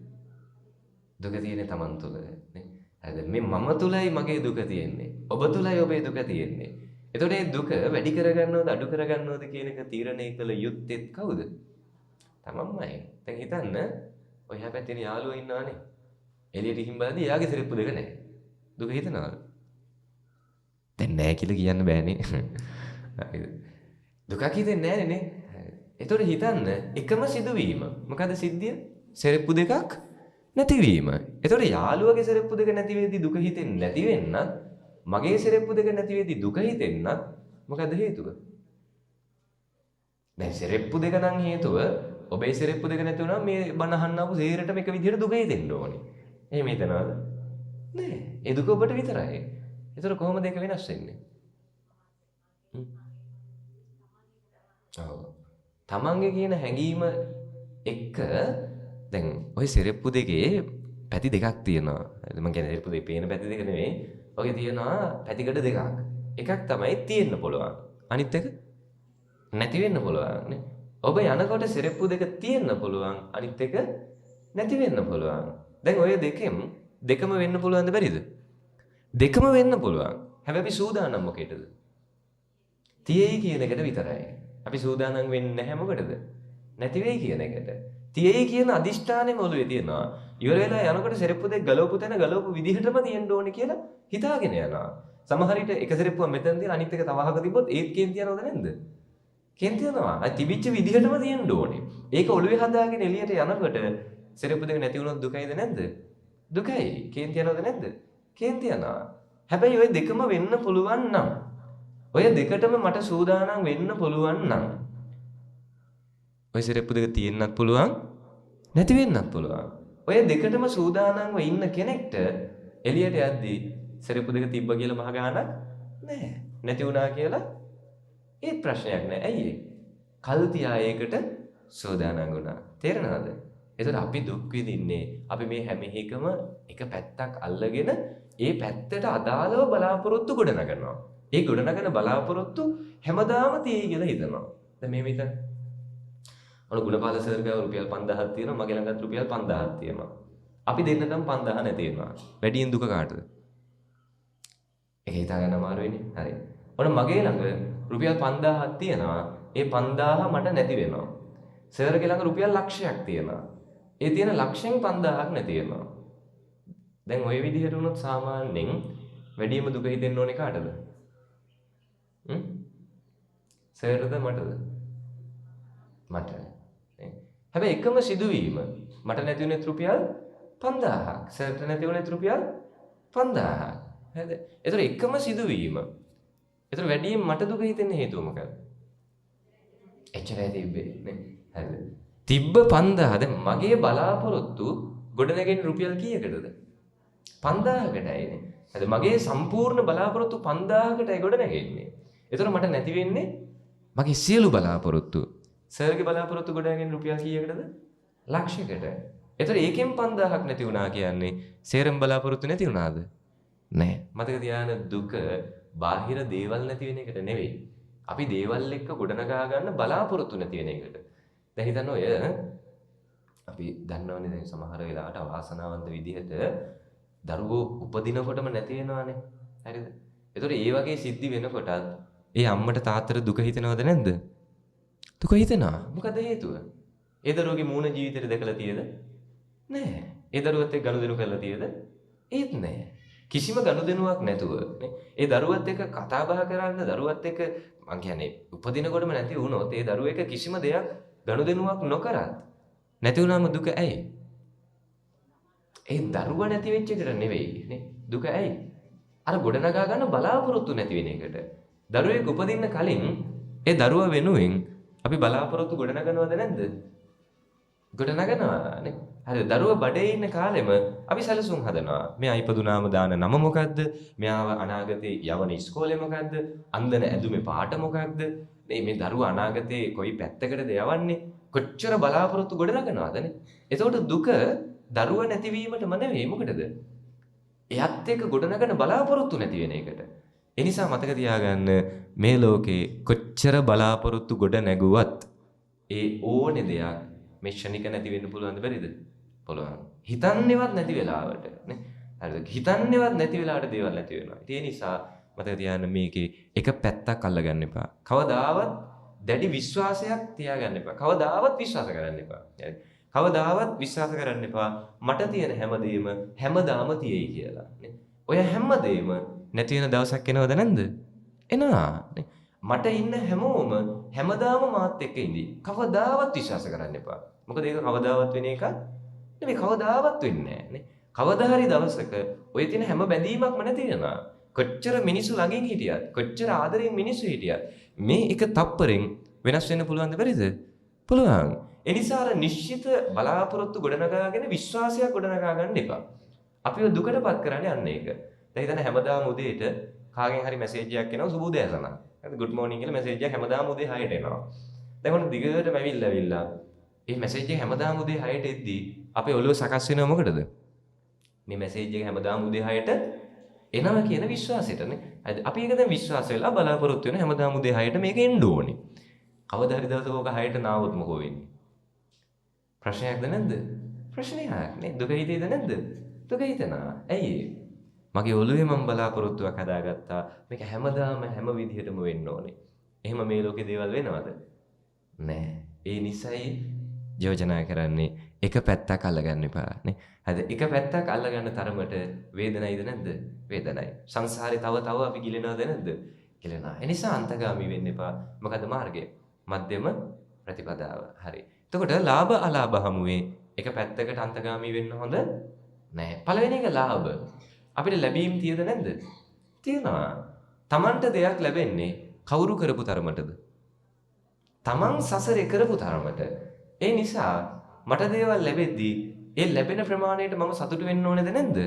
S1: දුක තියෙන්නේ Taman තුල නේ. හරිද? මේ මම තුලයි මගේ දුක තියෙන්නේ. ඔබ තුලයි ඔබේ දුක තියෙන්නේ. එතකොට මේ දුක වැඩි කරගන්නවද අඩු කරගන්නවද කියන එක තීරණය කළ යුත්තේ කවුද? තමන්මයි. දැන් හිතන්න ඔය හැ පැත්තේ යාළුවෝ ඉන්නවානේ. එළියට ගිහින් බලද්දී එයාගේ සෙරෙප්පු දෙක නැහැ. දුක හිතනවද? දැන් නැහැ කියලා කියන්න බෑනේ. හරිද? දුකක් හිතෙන්නේ නැහැනේ නේ. එතකොට හිතන්න එකම සිදුවීම. මොකද සිද්ධිය? සෙරෙප්පු දෙකක් නැතිවීම. එතකොට යාළුවගේ සෙරෙප්පු දෙක නැති වෙද්දී දුක හිතෙන්නේ නැති වෙන්නත් මගේ සෙරෙප්පු දෙක නැති වෙද්දී දුක හිතෙන්නත් මොකද හේතුව? දැන් සෙරෙප්පු දෙක නම් හේතුව ඔබේ සෙරෙප්පු දෙක නැති වුණා මේ බණ අහන්න ආපු සේරටම එක විදිහට දුක හිතෙන්න ඕනේ. එහෙම හිතනවද? නෑ. ඒ දුක ඔබට විතරයි. එතකොට කොහොමද ඒක වෙනස් වෙන්නේ? තමන්ගේ කියන හැඟීම එක්ක දැන් ওই සෙරෙප්පු දෙකේ පැති දෙකක් තියෙනවා. මම කියන්නේ සෙරෙප්පු දෙකේ පේන පැති දෙක නෙවෙයි. ඔගේ තියෙනවා පැතිකඩ දෙකක්. එකක් තමයි තියෙන්න පුළුවන්. අනිත් එක නැති වෙන්න පුළුවන් නේ. ඔබ යනකොට සෙරෙප්පු දෙක තියෙන්න පුළුවන්. අනිත් එක නැති වෙන්න පුළුවන්. දැන් ඔය දෙකම වෙන්න පුළුවන්ද බැරිද? දෙකම වෙන්න පුළුවන්. හැබැයි අපි සූදානම් මොකේද? තියෙයි කියන එකට විතරයි. අපි සූදානම් වෙන්නේ නැහැ මොකටද? නැති වෙයි කියන එකට. තියෙයි කියන අදිෂ්ඨානෙම ඔළුවේ තියෙනවා. ඉවර වෙලා යනකොට සෙරෙප්පු දෙක ගලවපු තැන ගලවපු විදිහටම තියෙන්න ඕනේ කියලා හිතාගෙන යනවා. සමහර විට එක සෙරෙප්පුවක් මෙතන තියෙන අනිත් එක තව අහක තිබ්බොත් ඒත් කේන්ති යනවද නැද්ද? කේන්ති යනවා. අය තිබිච්ච විදිහටම තියෙන්න ඕනේ. ඒක ඔළුවේ හදාගෙන එළියට යනකොට සෙරෙප්පු දෙක නැති වුණොත් දුකයිද නැද්ද? දුකයි. කේන්ති යනවද නැද්ද? කේන්ති යනවා. හැබැයි ওই දෙකම වෙන්න පුළුවන් නම් ඔය දෙකටම මට සූදානම් වෙන්න පුළුවන් නම් ඔය සෙරෙප්පු දෙක තියෙන්නත් පුළුවන් නැති වෙන්නත් පුළුවන්. ඔය දෙකටම සූදානම්ව ඉන්න කෙනෙක්ට එළියට යද්දී සෙරෙප්පු දෙක තිබ්බ කියලා මහ ගානක් නැහැ. නැති වුණා කියලා ඒත් ප්‍රශ්නයක් නැහැ. ඇයි ඒ? කල් තියා ඒකට සූදානම් වුණා. තේරෙනවද? එතකොට අපි දුක් විඳින්නේ අපි මේ හැම එකම එක පැත්තක් අල්ලගෙන ඒ පැත්තට අදාළව බලාපොරොත්තු ගොඩනගනවා. ඒ ගොඩනගන බලාපොරොත්තු හැමදාම තියෙයි කියලා හිතනවා. දැන් මේ විතර අර ගුණපාල සර් ගාව රුපියල් 5000ක් තියෙනවා මගේ ළඟත් රුපියල් 5000ක් තියෙනවා. අපි දෙන්නටම 5000 නැති වෙනවා. වැඩියෙන් දුක කාටද? ඒක හිතා ගන්න අමාරු වෙන්නේ. හරි. ඔන්න මගේ ළඟ රුපියල් 5000ක් තියෙනවා. ඒ 5000 මට නැති වෙනවා. සර්ගේ ළඟ රුපියල් ලක්ෂයක් තියෙනවා. ඒ තියෙන ලක්ෂෙන් 5000ක් නැති වෙනවා. දැන් ওই විදිහට වුණොත් සාමාන්‍යයෙන් වැඩිම දුක හිතෙන්න ඕනේ කාටද? සර්ද මටද? මට. හැබැයි එකම සිදුවීම මට නැති වුණේ රුපියල් 5000ක්. සර්ට නැති වුණේ රුපියල් 5000ක්. හරිද? ඒතර එකම සිදුවීම. ඒතර වැඩිම මට දුක හිතෙන්න හේතුව මොකක්ද? එච්චරයි තිබ්බේ නේ. හරිද? තිබ්බ 5000 දැන් මගේ බලාපොරොත්තු ගොඩනැගෙන රුපියල් කීයකටද? 5000කටයි නේ. හරිද? මගේ සම්පූර්ණ බලාපොරොත්තු 5000කටයි ගොඩනැගෙන්නේ. ඒතර මට නැති වෙන්නේ මගේ සියලු බලාපොරොත්තු. සර්ගේ බලාපොරොත්තු ගොඩනැගෙන රුපියල් කීයකටද? ලක්ෂයකට. ඒතර ඒකෙන් 5000ක් නැති වුණා කියන්නේ සේරම බලාපොරොත්තු නැති වුණාද? නැහැ. මතක තියාගන්න දුක බාහිර දේවල් නැති වෙන එකට නෙවෙයි. අපි දේවල් එක්ක ගොඩනගා ගන්න බලාපොරොත්තු නැති වෙන එකට. දැන් හිතන්න ඔය අපි දන්නවනේ දැන් සමහර වෙලාවට අවාසනාවන්ත විදිහට දරුවෝ උපදිනකොටම නැති වෙනවානේ. හරිද? ඒතකොට ඒ වගේ සිද්ධි වෙනකොටත් ඒ අම්මට තාත්තට දුක හිතෙනවද නැද්ද? දුක හිතෙනවා. මොකද හේතුව? ඒ දරුවගේ මූණ ජීවිතේට දැකලා තියෙද? නැහැ. ඒ දරුවත් එක්ක ගනුදෙනු කරලා තියෙද? ඒත් නැහැ. කිසිම ගනුදෙනුවක් නැතුව නේ. ඒ දරුවත් එක්ක කතා බහ කරන්න දරුවත් එක්ක මං කියන්නේ උපදිනකොටම නැති වුණොත් ඒ දරුවෙක් කිසිම දෙයක් ගනුදෙනුවක් නොකරත් නැති වුණාම දුක ඇයි? ඒ දරුවා නැති වෙච්ච එකට නෙවෙයි නේ. දුක ඇයි? අර ගොඩනගා ගන්න බලාපොරොත්තු නැති වෙන එකට. දරුවෙක් උපදින්න කලින් ඒ දරුවා වෙනුවෙන් අපි බලාපොරොත්තු ගොඩනගනවද නැද්ද? ගොඩනගනවා නේ. හරි දරුවා බඩේ ඉන්න කාලෙම අපි සැලසුම් හදනවා. මෙයා ඉපදුනාම දාන නම මොකද්ද? මෙයාව අනාගතේ යවන ඉස්කෝලේ මොකද්ද? අන්දන ඇඳුමේ පාට මොකක්ද? මේ දරුවා අනාගතේ කොයි පැත්තකටද යවන්නේ? කොච්චර බලාපොරොත්තු ගොඩනගනවද නේ? එතකොට දුක දරුවා නැතිවීමටම නෙවෙයි මොකටද? එයත් එක්ක ගොඩනගන බලාපොරොත්තු නැති වෙන එකට. ඒ නිසා මතක තියාගන්න මේ ලෝකේ කොච්චර බලාපොරොත්තු ගොඩ නැගුවත් ඒ ඕනේ දෙයක් මේ ක්ෂණික නැති වෙන්න පුළුවන්ද බැරිද? පුළුවන්. හිතන්නේවත් නැති වෙලාවට නේ. හරිද? හිතන්නේවත් නැති වෙලාවට දේවල් නැති වෙනවා. ඒ නිසා මතක තියාගන්න මේකේ එක පැත්තක් අල්ලගන්න එපා. කවදාවත් දැඩි විශ්වාසයක් තියාගන්න එපා. කවදාවත් විශ්වාස කරන්න එපා. හරි? කවදාවත් විශ්වාස කරන්න එපා මට තියෙන හැමදේම හැමදාම තියෙයි කියලා නේ. ඔය හැමදේම නැති වෙන දවසක් එනවද නැන්ද? එනවා නේ. මට ඉන්න හැමෝම හැමදාම මාත් එක්ක ඉඳි. කවදාවත් විශ්වාස කරන්න එපා. මොකද ඒක කවදාවත් වෙන එකක් නෙමෙයි. කවදාවත් වෙන්නේ නැහැ නේ. කවදා හරි දවසක ඔය තියෙන හැම බැඳීමක්ම නැති වෙනවා. කොච්චර මිනිස්සු ළඟින් හිටියත්, කොච්චර ආදරෙන් මිනිස්සු හිටියත් මේ එක තප්පරෙන් වෙනස් වෙන්න පුළුවන්ද බැරිද? පුළුවන්. එනිසා අර නිශ්චිත බලාපොරොත්තු ගොඩනගාගෙන විශ්වාසයක් ගොඩනගා ගන්න එපා. අපිව දුකටපත් කරන්නේ අන්න ඒක. දැන් හිතන්න හැමදාම උදේට කාගෙන් හරි මැසේජ් එකක් එනවා සුබ උදෑසන. හරිද? good morning කියලා මැසේජ් එකක් හැමදාම උදේ 6ට එනවා. දැන් ඔන්න දිගටම ඇවිල්ලා මේ මැසේජ් එක හැමදාම උදේ 6ට එද්දී අපේ ඔළුව සකස් වෙනව මොකටද? මේ මැසේජ් එක හැමදාම උදේ 6ට එනවා කියන විශ්වාසයටනේ. හරිද? අපි ඒක දැන් විශ්වාස වෙලා බලාපොරොත්තු වෙන හැමදාම උදේ 6ට මේක එන්න ඕනේ. කවදා හරි දවසක ඕක 6ට නාවොත් මොකෝ වෙන්නේ? ප්‍රශ්නයක්ද නැද්ද? ප්‍රශ්නයක් නේ. දුක හිතේද නැද්ද? දුක හිතනවා. ඇයි මගේ ඔළුවේ මම බලාපොරොත්තුවක් හදාගත්තා. මේක හැමදාම හැම විදිහටම වෙන්න ඕනේ. එහෙම මේ ලෝකේ දේවල් වෙනවද? නෑ. ඒ නිසයි යෝජනා කරන්නේ එක පැත්තක් අල්ලගන්න එපා නේ. හරිද? එක පැත්තක් අල්ලගන්න තරමට වේදනයිද නැද්ද? වේදනයි. සංසාරේ තව අපි ගිලෙනවද නැද්ද? ගිලෙනවා. ඒ නිසා අන්තගාමී වෙන්න එපා. මොකද මාර්ගය? මධ්‍යම ප්‍රතිපදාව. හරි. එතකොට ලාභ අලාභ හමුවේ එක පැත්තකට අන්තගාමී වෙන්න හොඳ නැහැ. පළවෙනි එක ලාභ. අපිට ලැබීම් තියද නැද්ද? තියෙනවා. Tamanට දෙයක් ලැබෙන්නේ කවුරු කරපු තරමටද? Taman සසරේ කරපු තරමට. ඒ නිසා මට දේවල් ලැබෙද්දී ඒ ලැබෙන ප්‍රමාණයට මම සතුටු වෙන්න ඕනේද නැද්ද?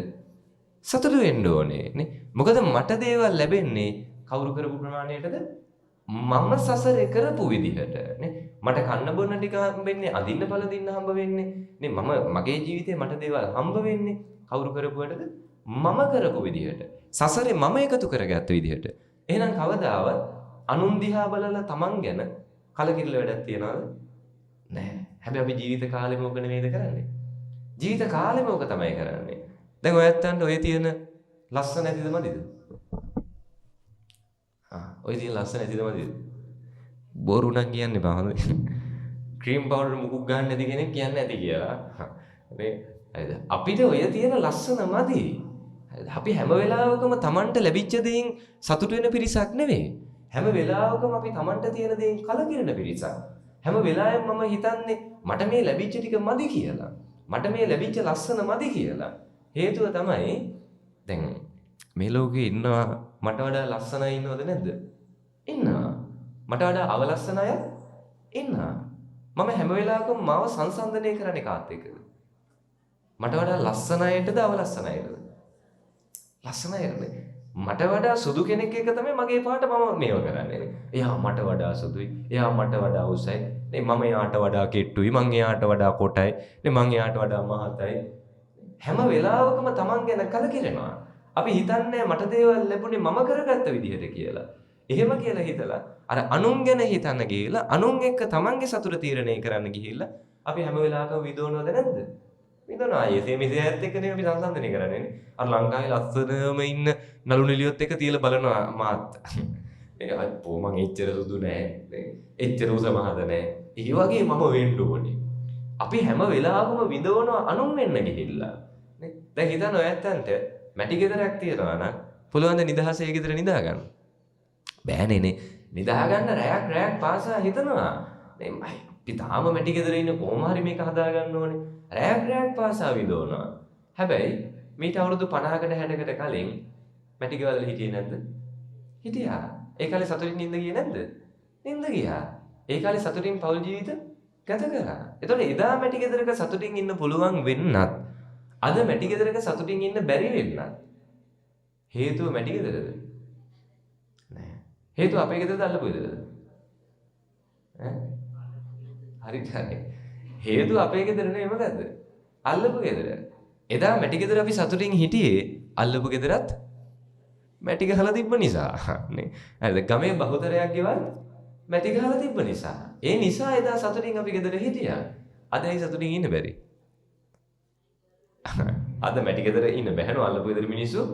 S1: සතුටු වෙන්න ඕනේ නේ. මොකද මට දේවල් ලැබෙන්නේ කවුරු කරපු ප්‍රමාණයටද? මම සසරේ කරපු විදිහට නේ. මට කන්න බොන්න ටික හම්බෙන්නේ, අදින්න පළ දින්න හම්බ වෙන්නේ නේ. මගේ ජීවිතේ මට දේවල් හම්බ වෙන්නේ කවුරු කරපුවටද? මම කරපු විදිහට. සසරේ මම එකතු කරගත්ත විදිහට. එහෙනම් කවදාවත් අනුන් දිහා බලලා Taman ගැන කලකිරල වැඩක් තියනවද? නැහැ. හැබැයි අපි ජීවිත කාලෙම ඕක නෙමෙයිද කරන්නේ? ජීවිත කාලෙම ඕක තමයි කරන්නේ. දැන් ඔයත්තන්ට ඔය තියෙන ලස්සන ඇතිද මදිද? ඔය තියෙන ලස්සන ඇතිද මදිද? බොරු නම් කියන්න එපා හොඳයි. ක්‍රීම් පවුඩර් මුකුක් ගන්න නැති කෙනෙක් කියන්නේ නැති කියලා. මේ හරිද? අපිට ඔය තියෙන ලස්සන මදි. හරිද? අපි හැම වෙලාවකම Tamanට ලැබිච්ච දේෙන් සතුට වෙන පිරිසක් නෙවෙයි. හැම වෙලාවකම අපි Tamanට තියෙන දේෙන් කලකිරෙන පිරිසක්. හැම වෙලාවෙම මම හිතන්නේ මට මේ ලැබිච්ච ටික මදි කියලා. මට මේ ලැබිච්ච ලස්සන මදි කියලා. හේතුව තමයි දැන් මේ ලෝකේ ඉන්නවා මට වඩා ලස්සන අය ඉන්නවද නැද්ද? ඉන්නවා. මට වඩා අවලස්සන අය ඉන්නවා. මම හැම වෙලාවකම මාව සංසන්දනය කරන්නේ කාත් එක්කද? මට වඩා ලස්සන අයටද අවලස්සන අයටද? ලස්සන අයටනේ. මට වඩා සුදු කෙනෙක් එක්ක තමයි මගේ පාට මම මේව කරන්නේ නේ. එයා මට වඩා සුදුයි. එයා මට වඩා උසයි. නේ මම එයාට වඩා කෙට්ටුයි. මං එයාට වඩා කොටයි. නේ මං එයාට වඩා මහතයි. හැම වෙලාවකම Taman ගැන කලකිරෙනවා. අපි හිතන්නේ මට දේවල් ලැබුණේ මම කරගත්ත විදිහට කියලා. එහෙම කියලා හිතලා අර අනුන් ගැන හිතන්න ගිහිල්ලා අනුන් එක්ක Tamanගේ සතුට තීරණය කරන්න ගිහිල්ලා අපි හැම වෙලාවකම විදෝනවද නැද්ද? විදෝනවා. ඒසේ මෙසේත් එක්ක නේ අපි සංසන්දනය කරන්නේ නේ. අර ලංකාවේ ලස්සනම ඉන්න නළු නිලියොත් එක්ක තියලා බලනවා මාත්. මේ අයිපෝ මං එච්චර සුදු නෑ. එච්චර උස මහද නෑ. ඒ වගේ මම වෙන්න ඕනේ. අපි හැම වෙලාවකම විදෝනවා අනුන් වෙන්න ගිහිල්ලා. නේ. දැන් හිතන්න ඔයත්තන්ට මැටි ගෙදරක් තියනවා නම් පුළුවන් ද නිදහසේ ගෙදර නිදා ගන්න? බෑනේ නේ. නිදා ගන්න රැයක් පාසා හිතනවා. මේ අපි තාම මැටි ගෙදර ඉන්න කොහොම හරි මේක හදා ගන්න ඕනේ. රැයක් පාසා විඳවනවා. හැබැයි මීට අවුරුදු 50කට 60කට කලින් මැටි ගෙවල් හිටියේ නැද්ද? හිටියා. ඒ කාලේ සතුටින් නිින්ද ගියේ නැද්ද? නිින්ද ගියා. ඒ කාලේ සතුටින් පෞල් ජීවිත ගත කරා. එතකොට එදා මැටි ගෙදරක සතුටින් ඉන්න පුළුවන් වෙන්නත් අද මැටි ගෙදරක සතුටින් ඉන්න බැරි වෙන්නත් හේතුව මැටි ගෙදරද? නෑ. හේතුව අපේ ගෙදරද අල්ලපු ගෙදරද? ඈ? හරිද? හේතුව අපේ ගෙදර නෙමෙයි මොකද්ද? අල්ලපු ගෙදර. එදා මැටි ගෙදර අපි සතුටින් හිටියේ අල්ලපු ගෙදරත් මැටි ගහලා තිබ්බ නිසා නේ. හරිද? ගමේ බහුතරයක් ගෙවල් මැටි ගහලා තිබ්බ නිසා. ඒ නිසා එදා සතුටින් අපි ගෙදර හිටියා. අද ඒ සතුටින් ඉන්න බැරි. අද මැටි ගෙදර ඉන්න බැහැනෝ අල්ලපු ගෙදර මිනිස්සු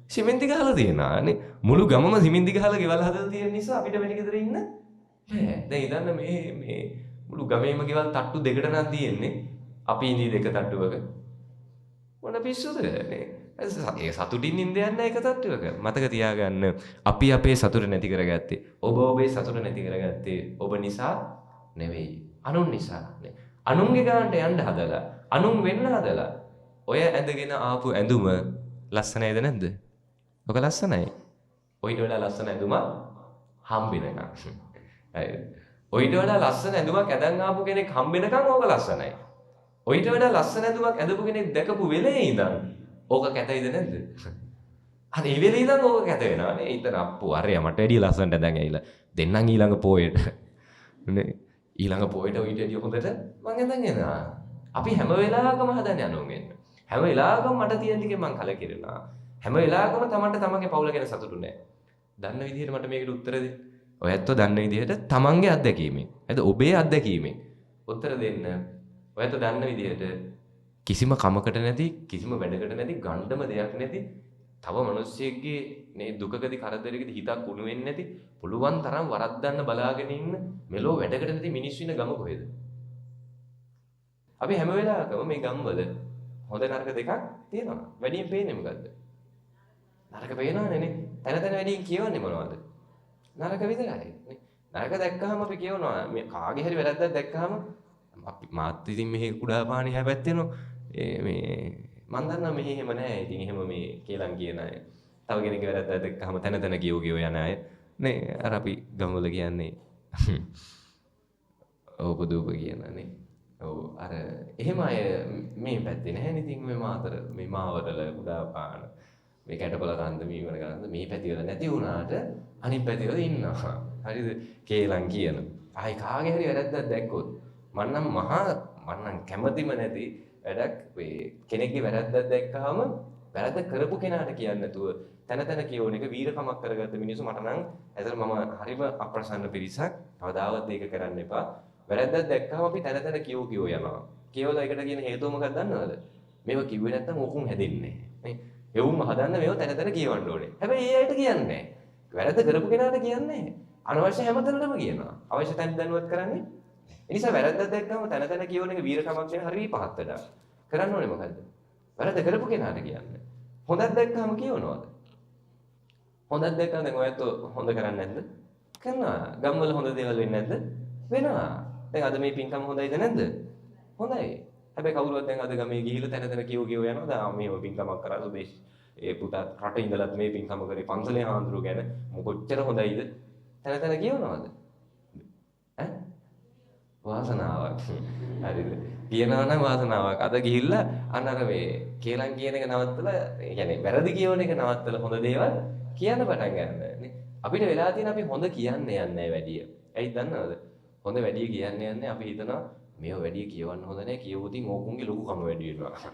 S1: සිමෙන්ති ගහලා තියනවා නේ. මුළු ගමම සිමෙන්ති ගහලා ගෙවල් හදලා තියෙන නිසා අපිට මැටි ගෙදර ඉන්න බෑ. දැන් ඉතින් මේ මුළු ගමේම ගෙවල් තට්ටු දෙකට නම් තියෙන්නේ. අපි ඉඳී දෙක තට්ටුවක. මොන පිස්සුද නේ? ඒ සතුටින් ඉඳ යන්න එක තට්ටුවක. මතක තියාගන්න අපි අපේ සතුට නැති කරගත්තේ. ඔබ ඔබේ සතුට නැති කරගත්තේ ඔබ නිසා නෙවෙයි. අනුන් නිසා නේ. අනුන්ගේ ගානට යන්න හදලා, අනුන් වෙන්න හදලා ඔය ඇඳගෙන ආපු ඇඳුම ලස්සනයිද නැද්ද? ඔක ලස්සනයි. ඔයිට වඩා ලස්සන ඇඳුමක් හම්බෙනකම්. හරිද? ඔයිට වඩා ලස්සන ඇඳුමක් ඇඳන් ආපු කෙනෙක් හම්බෙනකම් ඕක ලස්සනයි. ඔයිට වඩා ලස්සන ඇඳුමක් ඇඳපු කෙනෙක් දැකපු වෙලේ ඉඳන් ඕක කැතයිද නැද්ද? අනේ ඒ වෙලේ ඉඳන් ඕක කැත වෙනවා නේ. ඊතන අප්පු අරයා මට වැඩිය ලස්සනට ඇඳන් ඇවිල්ලා දෙන්නම් ඊළඟ පොයේට. නේ ඊළඟ පොයේට ඔයිට වැඩිය හොඳට මං ඇඳන් එනවා. අපි හැම වෙලාවකම හදන්නේ අනුන් වෙන්න. හැම වෙලාවකම මට තියෙන ටිකෙන් මං කලකිරෙනවා. හැම වෙලාවකම තමන්ට තමන්ගේ පවුල ගැන සතුටු නැහැ. දන්න විදිහට මට මේකට උත්තර දෙන්න. ඔය ඇත්තෝ දන්න විදිහට තමන්ගේ අත්දැකීමෙන්. හරිද? ඔබේ අත්දැකීමෙන් උත්තර දෙන්න. ඔය ඇත්තෝ දන්න විදිහට කිසිම කමකට නැති, කිසිම වැඩකට නැති, ගණ්ඩම දෙයක් නැති, තව මිනිස්සෙක්ගේ මේ දුකකදී කරදරයකදී හිතක් උණු වෙන්නේ නැති, පුළුවන් තරම් වරද්දන්න බලාගෙන ඉන්න මෙලෝ වැඩකට නැති මිනිස්සු ඉන්න ගම කොහෙද? අපි හැම වෙලාවකම මේ ගම්වල හොඳ නරක දෙකක් තියෙනවා. වැඩියෙන් පේන්නේ මොකද්ද? නරක පේනවනේ නේ. තන තන වැඩියෙන් කියවන්නේ මොනවද? නරක විතරයි නේ. නරක දැක්කහම අපි කියවනවා මේ කාගේ හරි වැරද්දක් දැක්කහම අපි මාත් ඉතින් මෙහි කුඩා පාණි හැපැත්තෙනෝ මේ මන් දන්නවා මෙහි එහෙම නැහැ. ඉතින් එහෙම මේ කියලා කියන අය. තව කෙනෙක්ගේ වැරද්දක් දැක්කහම තන තන කියව යන අය නේ. අර අපි ගම්වල කියන්නේ ඕපදූප කියනනේ. ඔව් අර එහෙම අය මේ පැත්තේ නැහැ නේ. ඉතින් මේ මාතර මේ මාවතල කුඩා පාන මේ කැටපල කන්ද මීවන කන්ද මේ පැතිවල නැති වුණාට අනිත් පැතිවල ඉන්නවා. හරිද? කේලම් කියන. ආයි කාගේ හරි වැරද්දක් දැක්කොත් මන්නම් කැමතිම නැති වැඩක් මේ කෙනෙක්ගේ වැරද්දක් දැක්කහම වැරද්ද කරපු කෙනාට කියන්නේ නැතුව තන තන කියවන එක වීරකමක් කරගත්ත මිනිස්සු මට නම් ඇත්තට මම හරිම අප්‍රසන්න පිරිසක්. කවදාවත් ඒක කරන්න එපා. වැරද්දක් දැක්කම අපි තන තන කියව යනවා. කියවලා ඒකට කියන හේතුව මොකක්ද දන්නවද? මේව කිව්වේ නැත්තම් ඕකුන් හැදෙන්නේ නැහැ. නේ? එවුන්ම හදන්න මේව තන තන කියවන්න ඕනේ. හැබැයි ඒ අයට කියන්නේ නැහැ. වැරද්ද කරපු කෙනාට කියන්නේ නැහැ. අනවශ්‍ය හැමතැනටම කියනවා. අවශ්‍ය තැන දැනුවත් කරන්නේ. ඒ නිසා වැරද්දක් දැක්කම තන තන කියවන එක වීරකමක් කියන හරිය පහත් වැඩක්. කරන්න ඕනේ මොකද්ද? වැරද්ද කරපු කෙනාට කියන්නේ. හොඳක් දැක්කම කියවනවාද? හොඳක් දැක්කම දැන් ඔයත් හොඳ කරන්නේ නැද්ද? කරනවා. ගම්වල හොඳ දේවල් වෙන්නේ නැද්ද? වෙනවා. දැන් අද මේ පින්කම හොඳයිද නැද්ද? හොඳයි. හැබැයි කවුරුවත් දැන් අද ගමේ ගිහිල්ලා තැන තැන කියව යනවා. දැන් මේව පින්කමක් කරා සුදේශ. ඒ පුතා රට ඉඳලත් මේ පින්කම කරේ පන්සලේ හාමුදුරුවෝ ගැන කොච්චර හොඳයිද? තැන තැන කියවනවාද? ඈ? වාසනාවක්. හරිද? කියනවා නම් වාසනාවක්. අද ගිහිල්ලා අන්නර මේ කේලම් කියන එක නවත්තලා, ඒ කියන්නේ වැරදි කියවන එක නවත්තලා හොඳ දේවල් කියන්න පටන් ගන්න නේ. අපිට වෙලා තියෙන අපි හොඳ කියන්නේ නැහැ වැඩිය. ඇයි දන්නවද? හොඳ වැඩිය කියන්නේ නැහැ. අපි හිතනවා මේව වැඩිය කියවන්න හොඳ නැහැ. කියවුවොතින් ඕකුන්ගේ ලොකුකම වැඩි වෙනවා.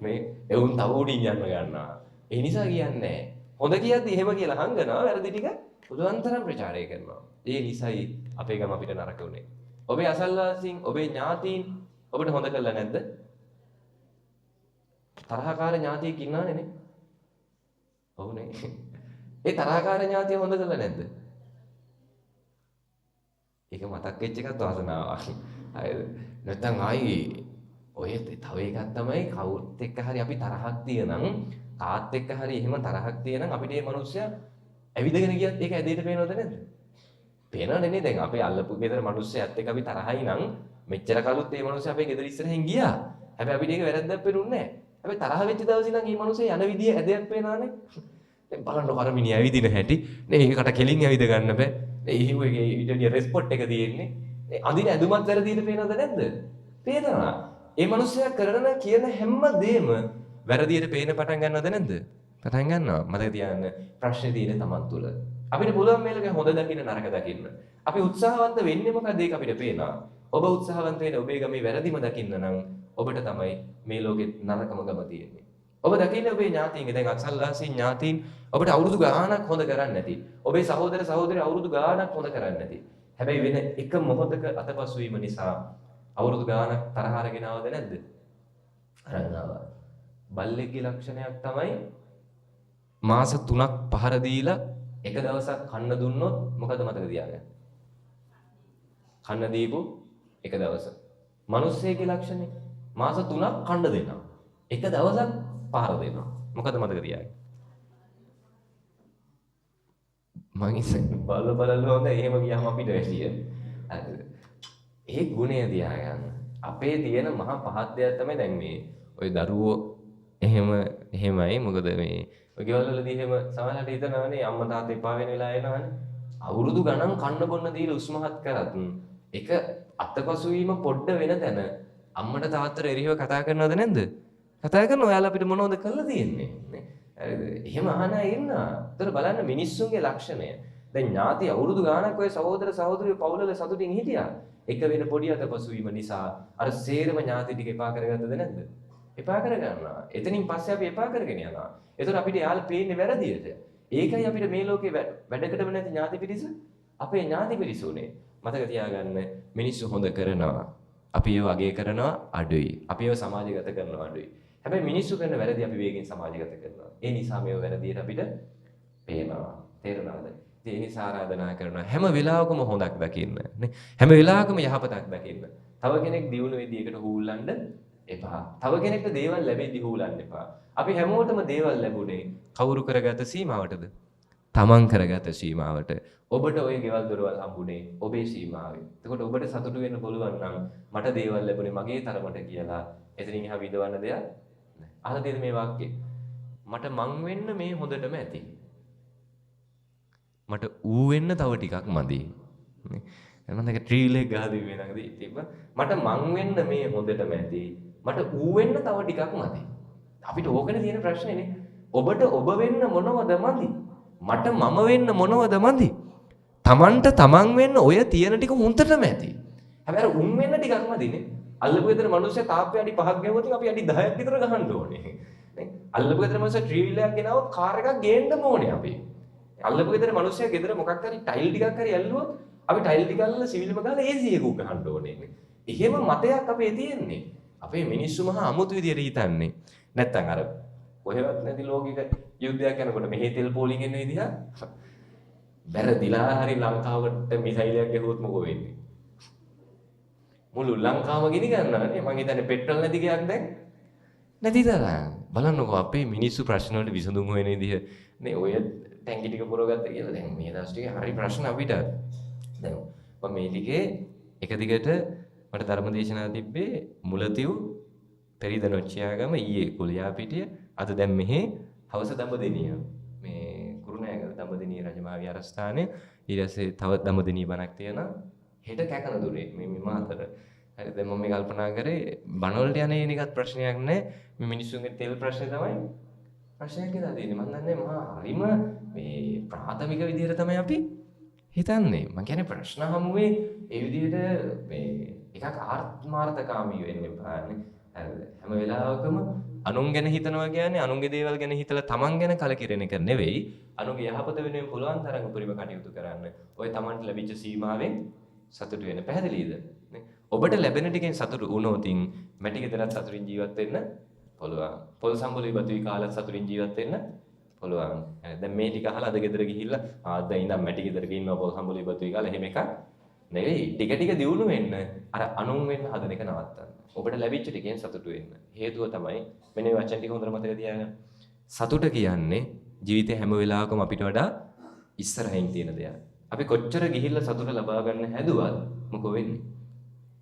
S1: මේ එවුන් තව උඩින් යන්න ගන්නවා. ඒ නිසා කියන්නේ නැහැ. හොඳ කියද්දි එහෙම කියලා හංගනවා. වැරදි ටික පුදුන්තරම් ප්‍රචාරය කරනවා. ඒ නිසායි අපේ ගම අපිට නරක උනේ. ඔබේ අසල්වාසීන්, ඔබේ ඥාතීන් ඔබට හොඳ කළා නැද්ද? තරහකාර ඥාතියෙක් ඉන්නවනේ නේ. ඔව් නේ. ඒ තරහකාර ඥාතිය හොඳ කළා නැද්ද? ඒක මතක් වෙච්ච එකත් වාසනාවක්. හරිද? නැත්තම් ආයි ඔය තව එකක් තමයි කවුරුත් එක්ක හරි අපි තරහක් තියනම්, කාත් එක්ක හරි එහෙම තරහක් තියනම් අපිට මේ මිනිස්සයා ඇවිදගෙන ගියත් ඒක ඇදේට පේනවද නැද්ද? පේනවනේ නේද? දැන් අපේ අල්ලපු ගෙදර මිනිස්සෙක් එක්ක අපි තරහයි නම් මෙච්චර කලොත් මේ මිනිස්සු අපේ ගෙදර ඉස්සරහින් ගියා. හැබැයි අපිට ඒක වැරද්දක් පේනුන්නේ නැහැ. හැබැයි තරහ වෙච්ච දවසේ නම් මේ මිනිස්සේ යන විදිය ඇදයක් පේනවානේ. දැන් බලන්න අර මිනිහා ඇවිදින හැටි. නේ ඒකට කෙලින් ඇවිද ගන්න බෑ. නේ ඉහිව එකේ ඊට වඩා රෙස්පොට් එක තියෙන්නේ. නේ අඳින ඇඳුමත් වැරදිද පේනවද නැද්ද? පේනවා. ඒ මිනිස්සයා කරන කියන හැම දෙෙම වැරදියට පේන පටන් ගන්නවද නැද්ද? පටන් ගන්නවා. මතක තියාගන්න ප්‍රශ්නේ තියෙන්නේ Taman තුල. අපිට පුළුවන් මේලක හොඳ දකින්න නරක දකින්න. අපි උත්සාහවන්ත වෙන්නේ මොකද ඒක අපිට පේනවා. ඔබ උත්සාහවන්ත වෙන්නේ ඔබේ ගමේ වැරදිම දකින්න නම් ඔබට තමයි මේ ලෝකෙත් නරකම ගම තියෙන්නේ. ඔබ දකින්නේ ඔබේ ඥාතීන්ගේ දැන් අසල්ලාසී ඥාතීන් ඔබට අවුරුදු ගාණක් හොඳ කරන්නේ නැති. ඔබේ සහෝදර සහෝදරිය අවුරුදු ගාණක් හොඳ කරන්නේ නැති. හැබැයි වෙන එක මොහොතක අතපසු වීම නිසා අවුරුදු ගාණක් තරහ අරගෙන ආවද නැද්ද? අරන් ආවා. බල්ලෙක්ගේ ලක්ෂණයක් තමයි මාස 3ක් පහර දීලා එක දවසක් කන්න දුන්නොත් මොකද මතක තියාගන්න. කන්න දීපු එක දවස. මිනිස්සෙගේ ලක්ෂණේ මාස 3ක් කන්න දෙනවා. එක දවසක් පහර දෙනවා. මොකද මතක තියාගන්න. මං ඉතින් බලලා හොඳ එහෙම ගියාම අපිට වැසිය. ඒ ගුණය තියාගන්න. අපේ තියෙන මහා පහත් දෙයක් තමයි දැන් මේ ওই දරුවෝ එහෙමයි මොකද මේ ඔය ගෙවල් වලදී එහෙම සමහරවිට හිතනවානේ අම්මා තාත්තා එපා වෙන වෙලාව එනවනේ. අවුරුදු ගණන් කන්න බොන්න දීලා උස්මහත් කරත් එක අතපසු වීම පොඩ්ඩ වෙන තැන අම්මට තාත්තට එරෙහිව කතා කරනවද නැද්ද? කතා කරනවා. ඔයාලා අපිට මොනවද කරලා තියෙන්නේ? නේ? හරිද? එහෙම අහන අය ඉන්නවා. ඒතර බලන්න මිනිස්සුන්ගේ ලක්ෂණය. දැන් ඥාති අවුරුදු ගාණක් ඔය සහෝදර සහෝදරියෝ පවුලල සතුටින් හිටියා. එක වෙන පොඩි අතපසු වීම නිසා අර සේරම ඥාති ටික එපා කරගත්තද නැද්ද? එපා කරගන්නවා. එතනින් පස්සේ අපි එපා කරගෙන යනවා. ඒතර අපිට යාළ පේන්නේ වැරදියට. ඒකයි අපිට මේ ලෝකේ වැඩකටම නැති ඥාති පිරිස අපේ ඥාති පිරිස උනේ. මතක තියාගන්න මිනිස්සු හොඳ කරනවා. අපි ඒව අගය කරනවා අඩුයි. අපි ඒව සමාජගත කරනවා අඩුයි. හැබැයි මිනිස්සු කරන වැරදි අපි වේගෙන් සමාජගත කරනවා. ඒ නිසා මේව වැරදියට අපිට පේනවා. තේරුණාද? ඒ නිසා ආරාධනා කරනවා හැම වෙලාවකම හොඳක් දකින්න. නේ? හැම වෙලාවකම යහපතක් දකින්න. තව කෙනෙක් දියුණු වෙද්දී ඒකට හූල්ලන්න එපා. තව කෙනෙක්ට දේවල් ලැබෙද්දී හූලන්න එපා. අපි හැමෝටම දේවල් ලැබුණේ කවුරු කරගත සීමාවටද? තමන් කරගත සීමාවට. ඔබට ওই ගෙවල් දොරවල් හම්බුනේ ඔබේ සීමාවෙන්. එතකොට ඔබට සතුටු වෙන්න පුළුවන් නම් මට දේවල් ලැබුණේ මගේ තරමට කියලා එතනින් එහා විඳවන්න දෙයක් නැහැ. අහලා තියෙන මේ වාක්‍යය. මට මං වෙන්න මේ හොඳටම ඇති. මට ඌ වෙන්න තව ටිකක් මදි. නේ? මම දැන් ට්‍රීල් එක ගහදී මේ ළඟදී තිබ්බ. මට මං වෙන්න මේ හොඳටම ඇති. මට ඌ වෙන්න තව ටිකක් මදි. අපිට ඕකනේ තියෙන ප්‍රශ්නේනේ. ඔබට ඔබ වෙන්න මොනවද මදි? මට මම වෙන්න මොනවද මදි? තමන්ට තමන් වෙන්න ඔය තියෙන ටික හොඳටම ඇති. හැබැයි උන් වෙන්න ටිකක් මදිනේ. අල්ලපු ගෙදර මිනිස්සු තාප්පේ අඩි 5ක් ගෙවුවොත් අපි අඩි 10ක් විතර ගහන්න ඕනේ. නේ? අල්ලපු ගෙදර මිනිස්සු ට්‍රීල් එකක් ගෙනාවොත් කාර් එකක් ගේන්න ඕනේ අපි. අල්ලපු ගෙදර මිනිස්සු ගෙදර මොකක් හරි ටයිල් ටිකක් හරි ඇල්ලුවොත් අපි ටයිල් ටික අල්ලලා සිවිල්ම ගාලා AC එකක් ගහන්න ඕනේ. එහෙම මතයක් අපේ තියෙන්නේ. අපේ මිනිස්සු මහා අමුතු විදියට හිතන්නේ. නැත්තම් අර කොහෙවත් නැති ලෝකික යුද්ධයක් යනකොට මෙහි තෙල් පෝලිං එන විදිහ වැරදිලා හරි ලංකාවට මිසයිලයක් ගහුවොත් මොකෝ වෙන්නේ? මුළු ලංකාවම ගිනි ගන්නවානේ. මං හිතන්නේ පෙට්‍රල් නැති ගයක් දැන් නැති තරම්. බලන්නකෝ අපේ මිනිස්සු ප්‍රශ්න වලට විසඳුම් හොයන විදිහ නේ ඔය ටැංකි ටික පුරවගත්ත කියලා දැන් මේ දවස් ටිකේ හරි ප්‍රශ්න අපිට. දැන් මම මේ ටිකේ එක දිගට මට ධර්මදේශනා තිබ්බේ මුලතිව් පෙරිද නොච්චියාගම ඊයේ කුලියාපිටිය අද දැන් මෙහි හවස දඹදෙනිය මේ කුරුණෑගල දඹදෙනිය රජමහා විහාරස්ථානයේ ඊට පස්සේ තව දඹදෙනිය බණක් තියෙනවා හෙට කැකනදුරේ මේ මාතර. හරි දැන් මම මේ කල්පනා කරේ බණ වලට යන්නේ නිකත් ප්‍රශ්නයක් නෑ මේ මිනිස්සුන්ගේ තෙල් ප්‍රශ්නේ තමයි ප්‍රශ්නයක් කියලා තියෙන්නේ. මම දන්නේ මහා හරිම මේ ප්‍රාථමික විදිහට තමයි අපි හිතන්නේ. මම කියන්නේ ප්‍රශ්න හමුවේ ඒ විදිහට මේ එකක් ආත්මාර්ථකාමී වෙන්න එපා නේ. හැම වෙලාවකම අනුන් ගැන හිතනවා කියන්නේ අනුන්ගේ දේවල් ගැන හිතලා තමන් ගැන කලකිරෙන එක නෙවෙයි. අනුන්ගේ යහපත වෙනුවෙන් පුළුවන් තරම් උපරිම කටයුතු කරන්න. ඔය තමන්ට ලැබිච්ච සීමාවෙන් සතුටු වෙන්න. පැහැදිලිද? නේ? ඔබට ලැබෙන ටිකෙන් සතුටු වුණොතින් මැටි ගෙදරත් සතුටින් ජීවත් වෙන්න පුළුවන්. පොල් සම්බුලේ බතුයි කාලත් සතුටින් ජීවත් වෙන්න පුළුවන්. දැන් මේ ටික අහලා අද ගෙදර ගිහිල්ලා දැන් ඉඳන් මැටි ගෙදරක ඉන්නවා පොල් සම්බුලේ බතුයි කාලා එහෙම එකක් නෙවෙයි. ටික ටික දියුණු වෙන්න අර අනුන් වෙන්න හදන එක නවත්තන්න. ඔබට ලැබිච්ච ටිකෙන් සතුටු වෙන්න. හේතුව තමයි මෙන්න මේ වචන ටික හොඳට මතක තියාගන්න. සතුට කියන්නේ ජීවිතේ හැම වෙලාවකම අපිට වඩා ඉස්සරහින් තියෙන දෙයක්. අපි කොච්චර ගිහිල්ලා සතුට ලබා ගන්න හැදුවත් මොකෝ වෙන්නේ?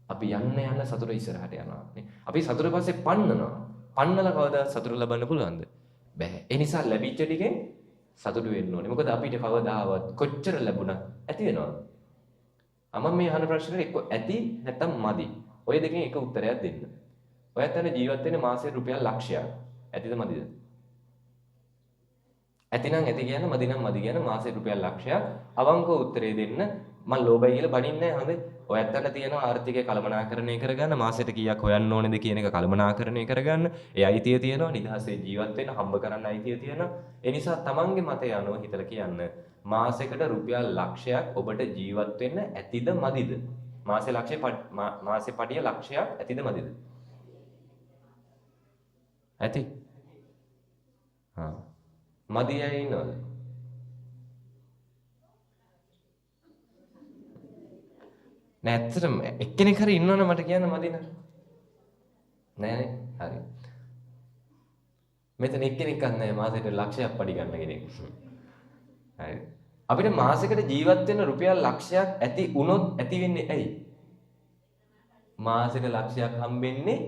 S1: අපි යන්න සතුට ඉස්සරහට යනවා නේ. අපි සතුට පස්සේ පන්නනවා. පන්නලා කවදා සතුට ලබන්න පුළුවන්ද? බැහැ. ඒ නිසා ලැබිච්ච ටිකෙන් සතුට වෙන්න ඕනේ. මොකද අපිට කවදාවත් කොච්චර ලැබුණා ඇති වෙනවද? අමම මේ අහන ප්‍රශ්නෙට එක්ක ඇති නැත්නම් මදි. ඔය දෙකෙන් එක උත්තරයක් දෙන්න. ඔයත් යන ජීවත් වෙන්නේ මාසෙ රුපියල් ලක්ෂයක්. ඇතිද මදිද? ඇතිනම් ඇති කියන මදි නම් මදි කියන මාසෙ රුපියල් ලක්ෂයක්. අවංකව උත්තරේ දෙන්න. මම ලෝභයි කියලා බනින්නේ නැහැ හොඳේ. ඔයත් අන්න තියෙනවා ආර්ථිකය කළමනාකරණය කරගන්න මාසෙට කීයක් හොයන්න ඕනේද කියන එක කළමනාකරණය කරගන්න. ඒ අයිතිය තියෙනවා නිදහසේ ජීවත් වෙන්න හම්බ කරන්න අයිතිය තියෙනවා. ඒ නිසා තමන්ගේ මතය අනුව හිතලා කියන්න මාසෙකට රුපියල් ලක්ෂයක් ඔබට ජීවත් වෙන්න ඇතිද මදිද? මාසේ පඩිය ලක්ෂයක් ඇතිද මදිද? ඇති. මදි අය ඉන්නවද? නෑ ඇත්තටම එක්කෙනෙක් හරි ඉන්නවනේ මට කියන්න මදි නෑ. නෑනේ. හරි. මෙතන එක්කෙනෙක්වත් නෑ මාසෙට ලක්ෂයක් පඩි ගන්න කෙනෙක්. හරි. අපිට මාසෙකට ජීවත් වෙන්න රුපියල් ලක්ෂයක් ඇති වුණොත් ඇති වෙන්නේ ඇයි? මාසෙට ලක්ෂයක් හම්බෙන්නේ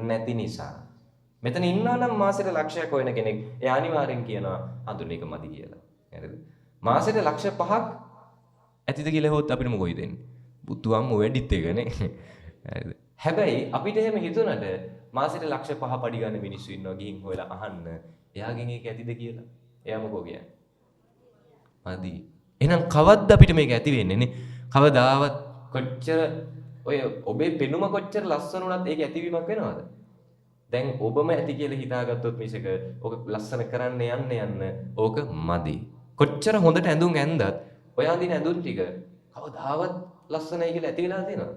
S1: නැති නිසා. මෙතන ඉන්නවා නම් මාසෙට ලක්ෂයක් හොයන කෙනෙක් එයා අනිවාර්යෙන් කියනවා හඳුන එක මදි කියලා. හරිද? මාසෙට ලක්ෂ 5ක් ඇතිද කියලා හොත් අපිට මොකෝ හිතෙන්නේ? බුතුවම් වැඩිත් එකනේ. හරිද? හැබැයි අපිට එහෙම හිතුණට මාසෙට ලක්ෂ 5 පඩි ගන්න මිනිස්සු ඉන්නවා ගිහින් හොයලා අහන්න. එයාගෙන් ඒක ඇතිද කියලා. එයා මොකෝ කියන්නේ? මදි. එහෙනම් කවද්ද අපිට මේක ඇති වෙන්නේ නේ? කවදාවත් කොච්චර ඔය ඔබේ පෙනුම කොච්චර ලස්සන වුණත් ඒක ඇතිවීමක් වෙනවද? දැන් ඔබම ඇති කියලා හිතාගත්තොත් මිසක ඕක ලස්සන කරන්න යන්න ඕක මදි. කොච්චර හොඳට ඇඳුම් ඇඳත් ඔය අඳින ඇඳුම් ටික කවදාවත් ලස්සනයි කියලා ඇති වෙලා තියෙනවද?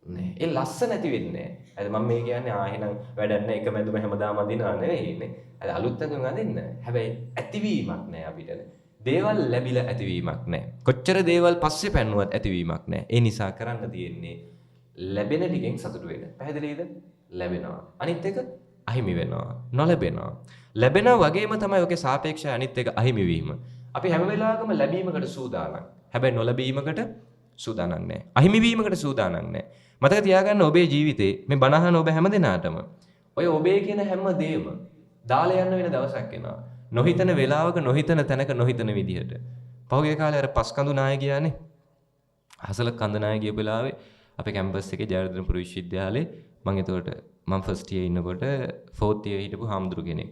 S1: නෑ. ඒ ලස්සන ඇති වෙන්නේ නෑ. හරි මම මේ කියන්නේ එහෙනම් වැඩක් නෑ එකම ඇඳුම හැමදාම අඳිනවා නෙවෙයි නේ. හරි අලුත් ඇඳුම් අඳින්න. හැබැයි ඇතිවීමක් නෑ අපිට. දේවල් ලැබිලා ඇතිවීමක් නෑ. කොච්චර දේවල් පස්සේ පැන්නුවත් ඇතිවීමක් නෑ. ඒ නිසා කරන්න තියෙන්නේ ලැබෙන ටිකෙන් සතුටු වෙන්න. පැහැදිලිද? ලැබෙනවා. අනිත් එක අහිමි වෙනවා. නොලැබෙනවා. ලැබෙනා වගේම තමයි ඔකේ සාපේක්ෂ අනිත් එක අහිමි වීම. අපි හැම වෙලාවකම ලැබීමකට සූදානම්. හැබැයි නොලැබීමකට සූදානම් නැහැ. අහිමි වීමකට සූදානම් නැහැ. මතක තියාගන්න ඔබේ ජීවිතේ මේ බණහන ඔබ හැම දිනාටම ඔය ඔබේ කියන හැම දෙයක්ම දාලා යන්න වෙන දවසක් එනවා. නොහිතන වෙලාවක නොහිතන තැනක නොහිතන විදිහට. පහුගිය කාලේ අර පස්කඳු නාය ගියානේ. හසල කඳ නාය ගිය වෙලාවේ අපේ කැම්පස් එකේ ජයවර්ධනපුර විශ්වවිද්‍යාලේ මම ෆස්ට් ඉයර් ඉන්නකොට ෆෝර්ත් ඉයර් හිටපු හාමුදුරු කෙනෙක්.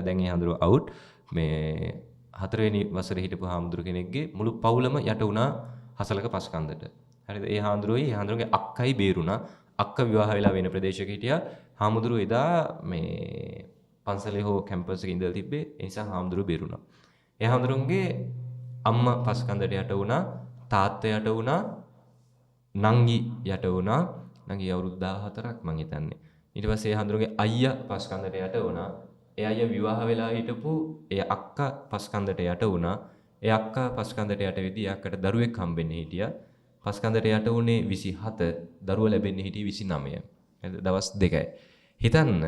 S1: දැන් ඒ හාමුදුරුවෝ අවුට්. මේ 4 වෙනි වසරේ හිටපු හාමුදුරු කෙනෙක්ගේ මුළු පවුලම යට වුණා හසලක පස්කන්දට. හරිද? ඒ හාමුදුරුවෝගේ අක්කයි බේරුණා. අක්ක විවාහ වෙලා වෙන ප්‍රදේශයක හිටියා. හාමුදුරුවෝ එදා මේ පන්සලේ හෝ කැම්පස් එකේ ඉඳලා තිබ්බේ. ඒ නිසා හාමුදුරුවෝ බේරුණා. ඒ හාමුදුරුවන්ගේ අම්මා පස්කන්දට යට වුණා. තාත්තා යට වුණා. නංගි යට වුණා. නංගි අවුරුදු 14ක් මං හිතන්නේ. ඊට පස්සේ ඒ හඳුරුගේ අයියා පස්කන්දට යට වුණා. ඒ අයියා විවාහ වෙලා හිටපු ඒ අක්කා පස්කන්දට යට වුණා. ඒ අක්කා පස්කන්දට යට වෙදී අක්කට දරුවෙක් හම්බෙන්නේ හිටියා. පස්කන්දට යට වුණේ 27, දරුවා ලැබෙන්නේ හිටියේ 29. හරිද? දවස් 2යි. හිතන්න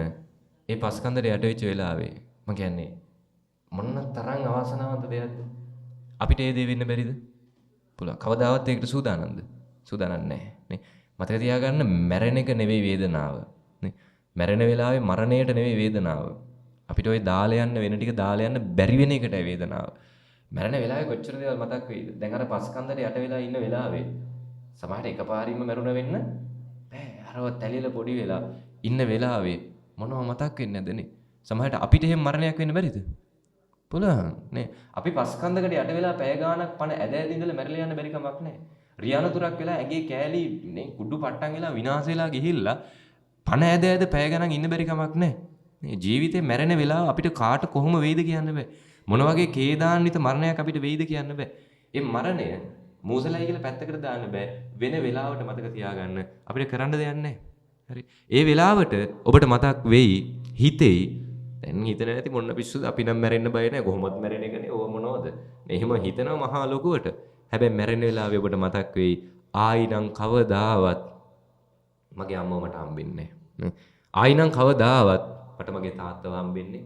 S1: ඒ පස්කන්දට යට වෙච්ච වෙලාවේ මං කියන්නේ මොන තරම් අවාසනාවන්ත දෙයක්ද? අපිට ඒ දේ වෙන්න බැරිද? පුළුවන්. කවදාවත් ඒකට සූදානම්ද? සූදානම් නැහැ නේ. මතක තියාගන්න මැරෙන එක නෙවෙයි වේදනාව නේ. මැරෙන වෙලාවේ මරණයට නෙවෙයි වේදනාව. අපිට ওই දාලා යන්න වෙන ටික දාලා යන්න බැරි වෙන එකටයි වේදනාව. මැරෙන වෙලාවේ කොච්චර දේවල් මතක් වෙයිද? දැන් අර පස්කන්දට යට වෙලා ඉන්න වෙලාවේ සමහරට එකපාරින්ම මැරුණ වෙන්න බෑ. අරව තැලිලා පොඩි වෙලා ඉන්න වෙලාවේ මොනව මතක් වෙන්නේ නැද්ද නේ? සමහරට අපිට එහෙම මරණයක් වෙන්න බැරිද? පුළුවන් නේ. අපි පස්කන්දකට යට වෙලා පැය ගාණක් පණ ඇද ඇද ඉඳලා මැරලා යන්න බැරි කමක් නැහැ. රියානතුරක් වෙලා ඇගේ කෑලි නේ කුඩු පට්ටම් වෙලා විනාශ වෙලා ගිහිල්ලා පණ ඇද ඇද පැය ගණන් ඉන්න බැරි කමක් නැහැ. මේ ජීවිතේ මැරෙන වෙලාව අපිට කාට කොහොම වෙයිද කියන්න බෑ. මොන වගේ කේදාන්විත මරණයක් අපිට වෙයිද කියන්න බෑ. ඒ මරණය මූසලයි කියලා පැත්තකට දාන්න බෑ. වෙන වෙලාවට මතක තියාගන්න අපිට කරන්න දෙයක් නැහැ. හරි. ඒ වෙලාවට ඔබට මතක් වෙයි හිතෙයි දැන් හිතන නැති මොන පිස්සුද අපි නම් මැරෙන්න බය නැහැ කොහොමද මැරෙන එකනේ ඕව මොනවද නේ එහෙම හිතනවා මහා ලොකුවට හැබැයි මැරෙන වෙලාවේ ඔබට මතක් වෙයි ආයිනම් කවදාවත් මගේ අම්මව මට හම්බෙන්නේ නැහැ ආයිනම් කවදාවත් මට මගේ තාත්තව හම්බෙන්නේ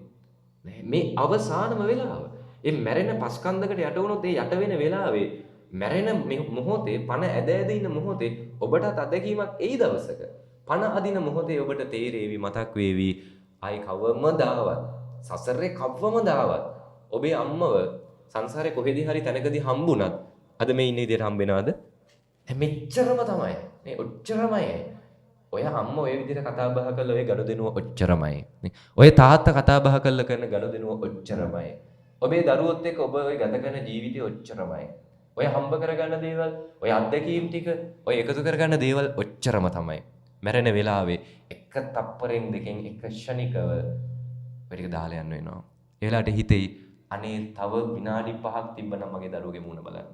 S1: නැහැ මේ අවසානම වෙලාව ඒ මැරෙන පස්කන්දකට යට වුණොත් ඒ යට වෙන වෙලාවේ මැරෙන මොහොතේ පණ ඇද ඇද ඉන්න මොහොතේ ඔබටත් අත්දැකීමක් එයි දවසක. පණ අදින මොහොතේ ඔබට තේරේවි මතක් වේවි ආයි කවමදාවත් සසරේ කවමදාවත් ඔබේ අම්මව සංසාරේ කොහෙදී හරි තැනකදී හම්බුණත් අද මේ ඉන්න විදිහට හම්බෙනවද? මෙච්චරම තමයි. මේ ඔච්චරමයි. ඔය අම්මා ඔය විදිහට කතා බහ කරලා ඔය ගනුදෙනුව ඔච්චරමයි. ඔය තාත්තා කතා බහ කරලා කරන ගනුදෙනුව ඔච්චරමයි. ඔබේ දරුවොත් එක්ක ඔබ ඔය ගත කරන ජීවිතය ඔච්චරමයි. ඔය හම්බ කරගන්න දේවල්, ඔය අත්දැකීම් ටික, ඔය එකතු කරගන්න දේවල් ඔච්චරම තමයි. මැරෙන වෙලාවේ එක තප්පරෙන් දෙකෙන් එක ක්ෂණිකව ඔය ටික දාලා යන්න වෙනවා. ඒ වෙලාවට හිතෙයි අනේ තව විනාඩි 5ක් තිබ්බනම් මගේ දරුවගේ මූණ බලන්න.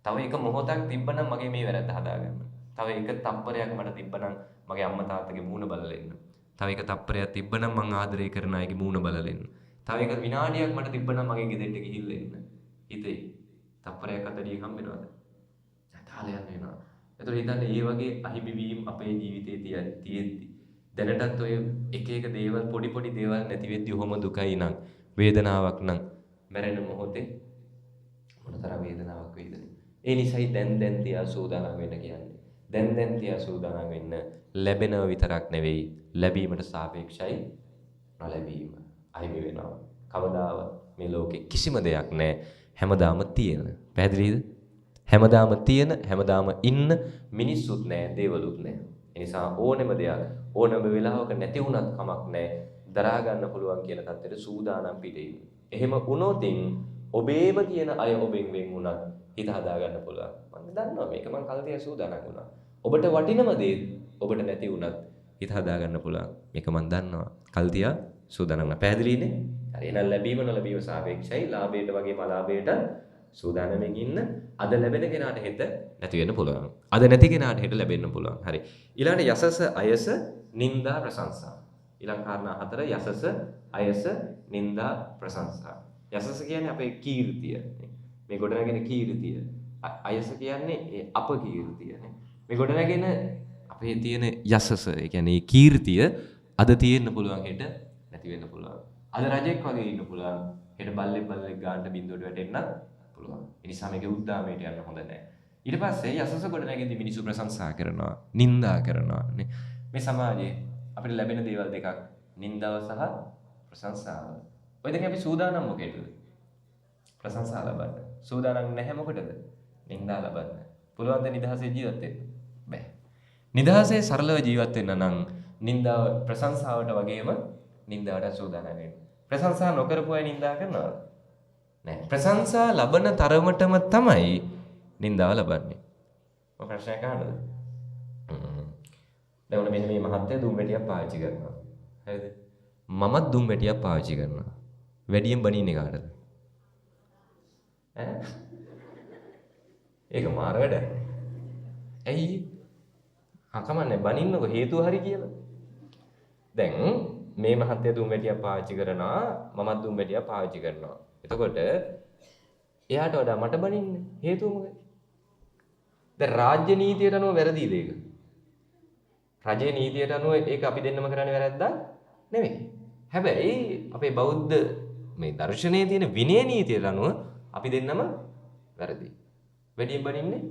S1: තව එක මොහොතක් තිබ්බනම් මගේ මේ වැරද්ද හදාගන්න. තව එක තප්පරයක් මට තිබ්බනම් මගේ අම්මා තාත්තගේ මූණ බලලා ඉන්න. තව එක තප්පරයක් තිබ්බනම් මං ආදරය කරන අයගේ මූණ බලලා ඉන්න. තව එක විනාඩියක් මට තිබ්බනම් මගේ ගෙදරට ගිහිල්ලා ඉන්න. හිතේ තප්පරයක් අතරින් හම්බෙනවද? තාලයක් වෙනවා. ඒතකොට හිතන්න මේ වගේ අහිමිවීම් අපේ ජීවිතේ තියෙද්දි දැනටත් ඔය එක එක දේවල් පොඩි පොඩි දේවල් නැති වෙද්දි ඔහොම දුකයි නම් වේදනාවක් නම් මැරෙන මොහොතේ මොනතරම් වේදනාවක් වේද? ඒ නිසායි දැන් තියා සූදානම් වෙන්න කියන්නේ. දැන් තියා සූදානම් වෙන්න ලැබෙනව විතරක් නෙවෙයි ලැබීමට සාපේක්ෂයි නොලැබීම. අහිමි වෙනවා. කවදාවත් මේ ලෝකේ කිසිම දෙයක් නැහැ. හැමදාම තියෙන. පැහැදිලිද? හැමදාම තියෙන, හැමදාම ඉන්න මිනිස්සුත් නැහැ, දේවලුත් නැහැ. ඒ නිසා ඕනෙම දෙයක් ඕනම වෙලාවක නැති වුණත් කමක් නැහැ. දරා ගන්න පුළුවන් කියන තත්ත්වෙට සූදානම් පිටින්. එහෙම වුණොතින් ඔබේම කියන අය ඔබෙන් වෙන් වුණත් හිත හදා ගන්න පුළුවන්. මම දන්නවා මේක මං කල්තිය සූදානම් වුණා. ඔබට වටිනම දේ ඔබට නැති වුණත් හිත හදා ගන්න පුළුවන්. මේක මං දන්නවා. කල්තිය සූදානම් වුණා. පැහැදිලිනේ? හරි. එහෙනම් ලැබීම නොලැබීම සාපේක්ෂයි. ලාභයට වගේම අලාභයට සූදානම්ෙන් ඉන්න. අද ලැබෙන කෙනාට හෙට නැති වෙන්න පුළුවන්. අද නැති කෙනාට හෙට ලැබෙන්න පුළුවන්. හරි. ඊළඟට යසස, අයස, නිന്ദා, ප්‍රශංසා. ඊළඟ කාරණා 4 යසස, අයස, නිന്ദා, ප්‍රශංසා. යසස කියන්නේ අපේ කීර්තිය. මේ ගොඩනගෙන කීර්තිය. අයස කියන්නේ අපකීර්තිය. මේ ගොඩනගෙන අපේ තියෙන යසස, ඒ කියන්නේ කීර්තිය අද තියෙන්න පුළුවන් හෙට නැති වෙන්න පුළුවන්. අද රජෙක් වගේ ඉන්න පුළුවන් හෙට බල්ලෙක් ගානට බින්දුවට වැටෙන්න පුළුවන්. ඒ නිසා මේකේ උද්දාමයට යන්න හොඳ නැහැ. ඊට පස්සේ යසස ගොඩනගෙද්දි මිනිස්සු ප්‍රශංසා කරනවා, නිന്ദා කරනවා නේ. මේ සමාජයේ අපිට ලැබෙන දේවල් දෙකක් නිന്ദාව සහ ප්‍රශංසාව. ඔය දෙක අපි සූදානම් මොකේද? ප්‍රශංසා ලබන්න. සූදානම් නැහැ මොකටද? නිന്ദා ලබන්න. පුළුවන් ද නිදහසේ ජීවත් වෙන්න? බෑ. නිදහසේ සරලව ජීවත් වෙන්න නම් නිന്ദාව ප්‍රශංසාවට වගේම නිന്ദාවට සූදානම් වෙන්න. ප්‍රශංසා නොකරපු අය නිന്ദා කරනවද? නෑ. ප්‍රශංසා ලබන තරමටම තමයි නිന്ദාව ලබන්නේ. ඔය ප්‍රශ්නයක් අහන්නද? දැන් ඔන්න මෙන්න මේ මහත්ය දුම් වැටියක් පාවිච්චි කරනවා. හරිද? මමත් දුම් වැටියක් පාවිච්චි කරනවා. වැඩියෙන් බනින්නේ කාටද? ඈ? ඒක මාර වැඩක්. ඇයි? කමන්නේ බනින්නකො හේතුව හරි කියලා. දැන් මේ මහත්ය දුම් වැටියක් පාවිච්චි කරනවා, මමත් දුම් වැටියක් පාවිච්චි කරනවා. එතකොට එයාට වඩා මට බනින්නේ හේතුව මොකද? දැන් රාජ්‍ය නීතියට අනුව වැරදිද ඒක? රජයේ නීතියට අනුව ඒක අපි දෙන්නම කරන්නේ වැරද්දක් නෙමෙයි. හැබැයි අපේ බෞද්ධ මේ දර්ශනයේ තියෙන විනය නීතියට අනුව අපි දෙන්නම වැරදි. වැඩියෙන් බනින්නේ?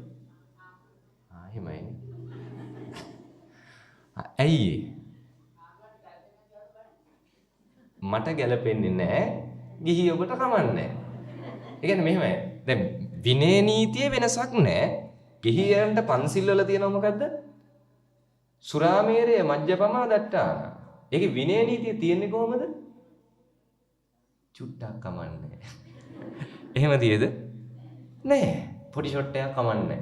S1: එහෙමයි. ඇයි? මට ගැලපෙන්නේ නැහැ. ගිහි ඔබට කමන්නේ. ඒ කියන්නේ මෙහෙමයි. දැන් විනය නීතියේ වෙනසක් නැහැ. ගිහියන්ට පන්සිල් වල තියෙනව මොකද්ද? සුරාමේරය මජ්ජපමා දට්ටාන. ඒකේ විනය නීතිය තියෙන්නේ කොහමද? චුට්ටක් කමන්නේ. එහෙම තියේද? නෑ. පොඩි ෂොට් එකක් කමන්නේ.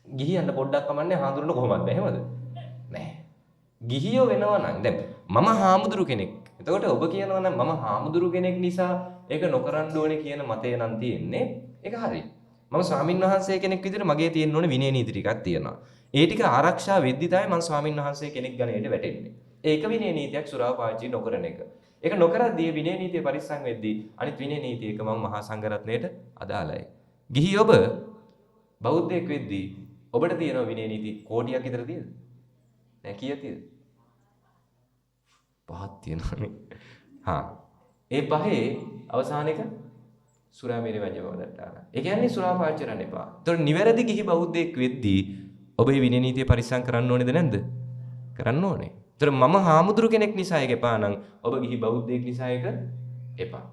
S1: ගිහියන්ට පොඩ්ඩක් කමන්නේ හාමුදුරන කොහොමද? එහෙමද? නෑ. ගිහියෝ වෙනවා නම් දැන් මම හාමුදුරු කෙනෙක්. එතකොට ඔබ කියනවා නම් මම හාමුදුරු කෙනෙක් නිසා ඒක නොකරන්න ඕනේ කියන මතය නම් තියෙන්නේ. ඒක හරි. මම ස්වාමින් වහන්සේ කෙනෙක් විදිහට මගේ තියෙන්න ඕනේ විනය නීති ටිකක් තියෙනවා. ඒ ටික ආරක්ෂා වෙද්දි තමයි මම ස්වාමින් වහන්සේ කෙනෙක් ගණයට වැටෙන්නේ. ඒක විනය නීතියක් සුරාව පාවිච්චි නොකරන එක. ඒක නොකරද්දී විනය නීතිය පරිස්සම් වෙද්දී අනිත් විනය නීතිය එක මම මහා සංඝරත්නයට අදාළයි. ගිහි ඔබ බෞද්ධයෙක් වෙද්දී ඔබට තියෙන විනය නීති කෝටියක් විතර තියෙද? නෑ කීයක් තියෙද? පහක් තියෙනවානේ. හා. ඒ පහේ අවසාන එක සුරාමේරය වජ්ජපවදට්ටාන. ඒ කියන්නේ සුරා පාවිච්චි කරන්න එපා. ඒතකොට නිවැරදි ගිහි බෞද්ධයෙක් වෙද්දී ඔබේ විනය නීතිය පරිස්සම් කරන්න ඕනේද නැද්ද? කරන්න ඕනේ. ඒතකොට මම හාමුදුරු කෙනෙක් නිසා ඒක එපා නම් ඔබ ගිහි බෞද්ධයෙක් නිසා ඒක එපා.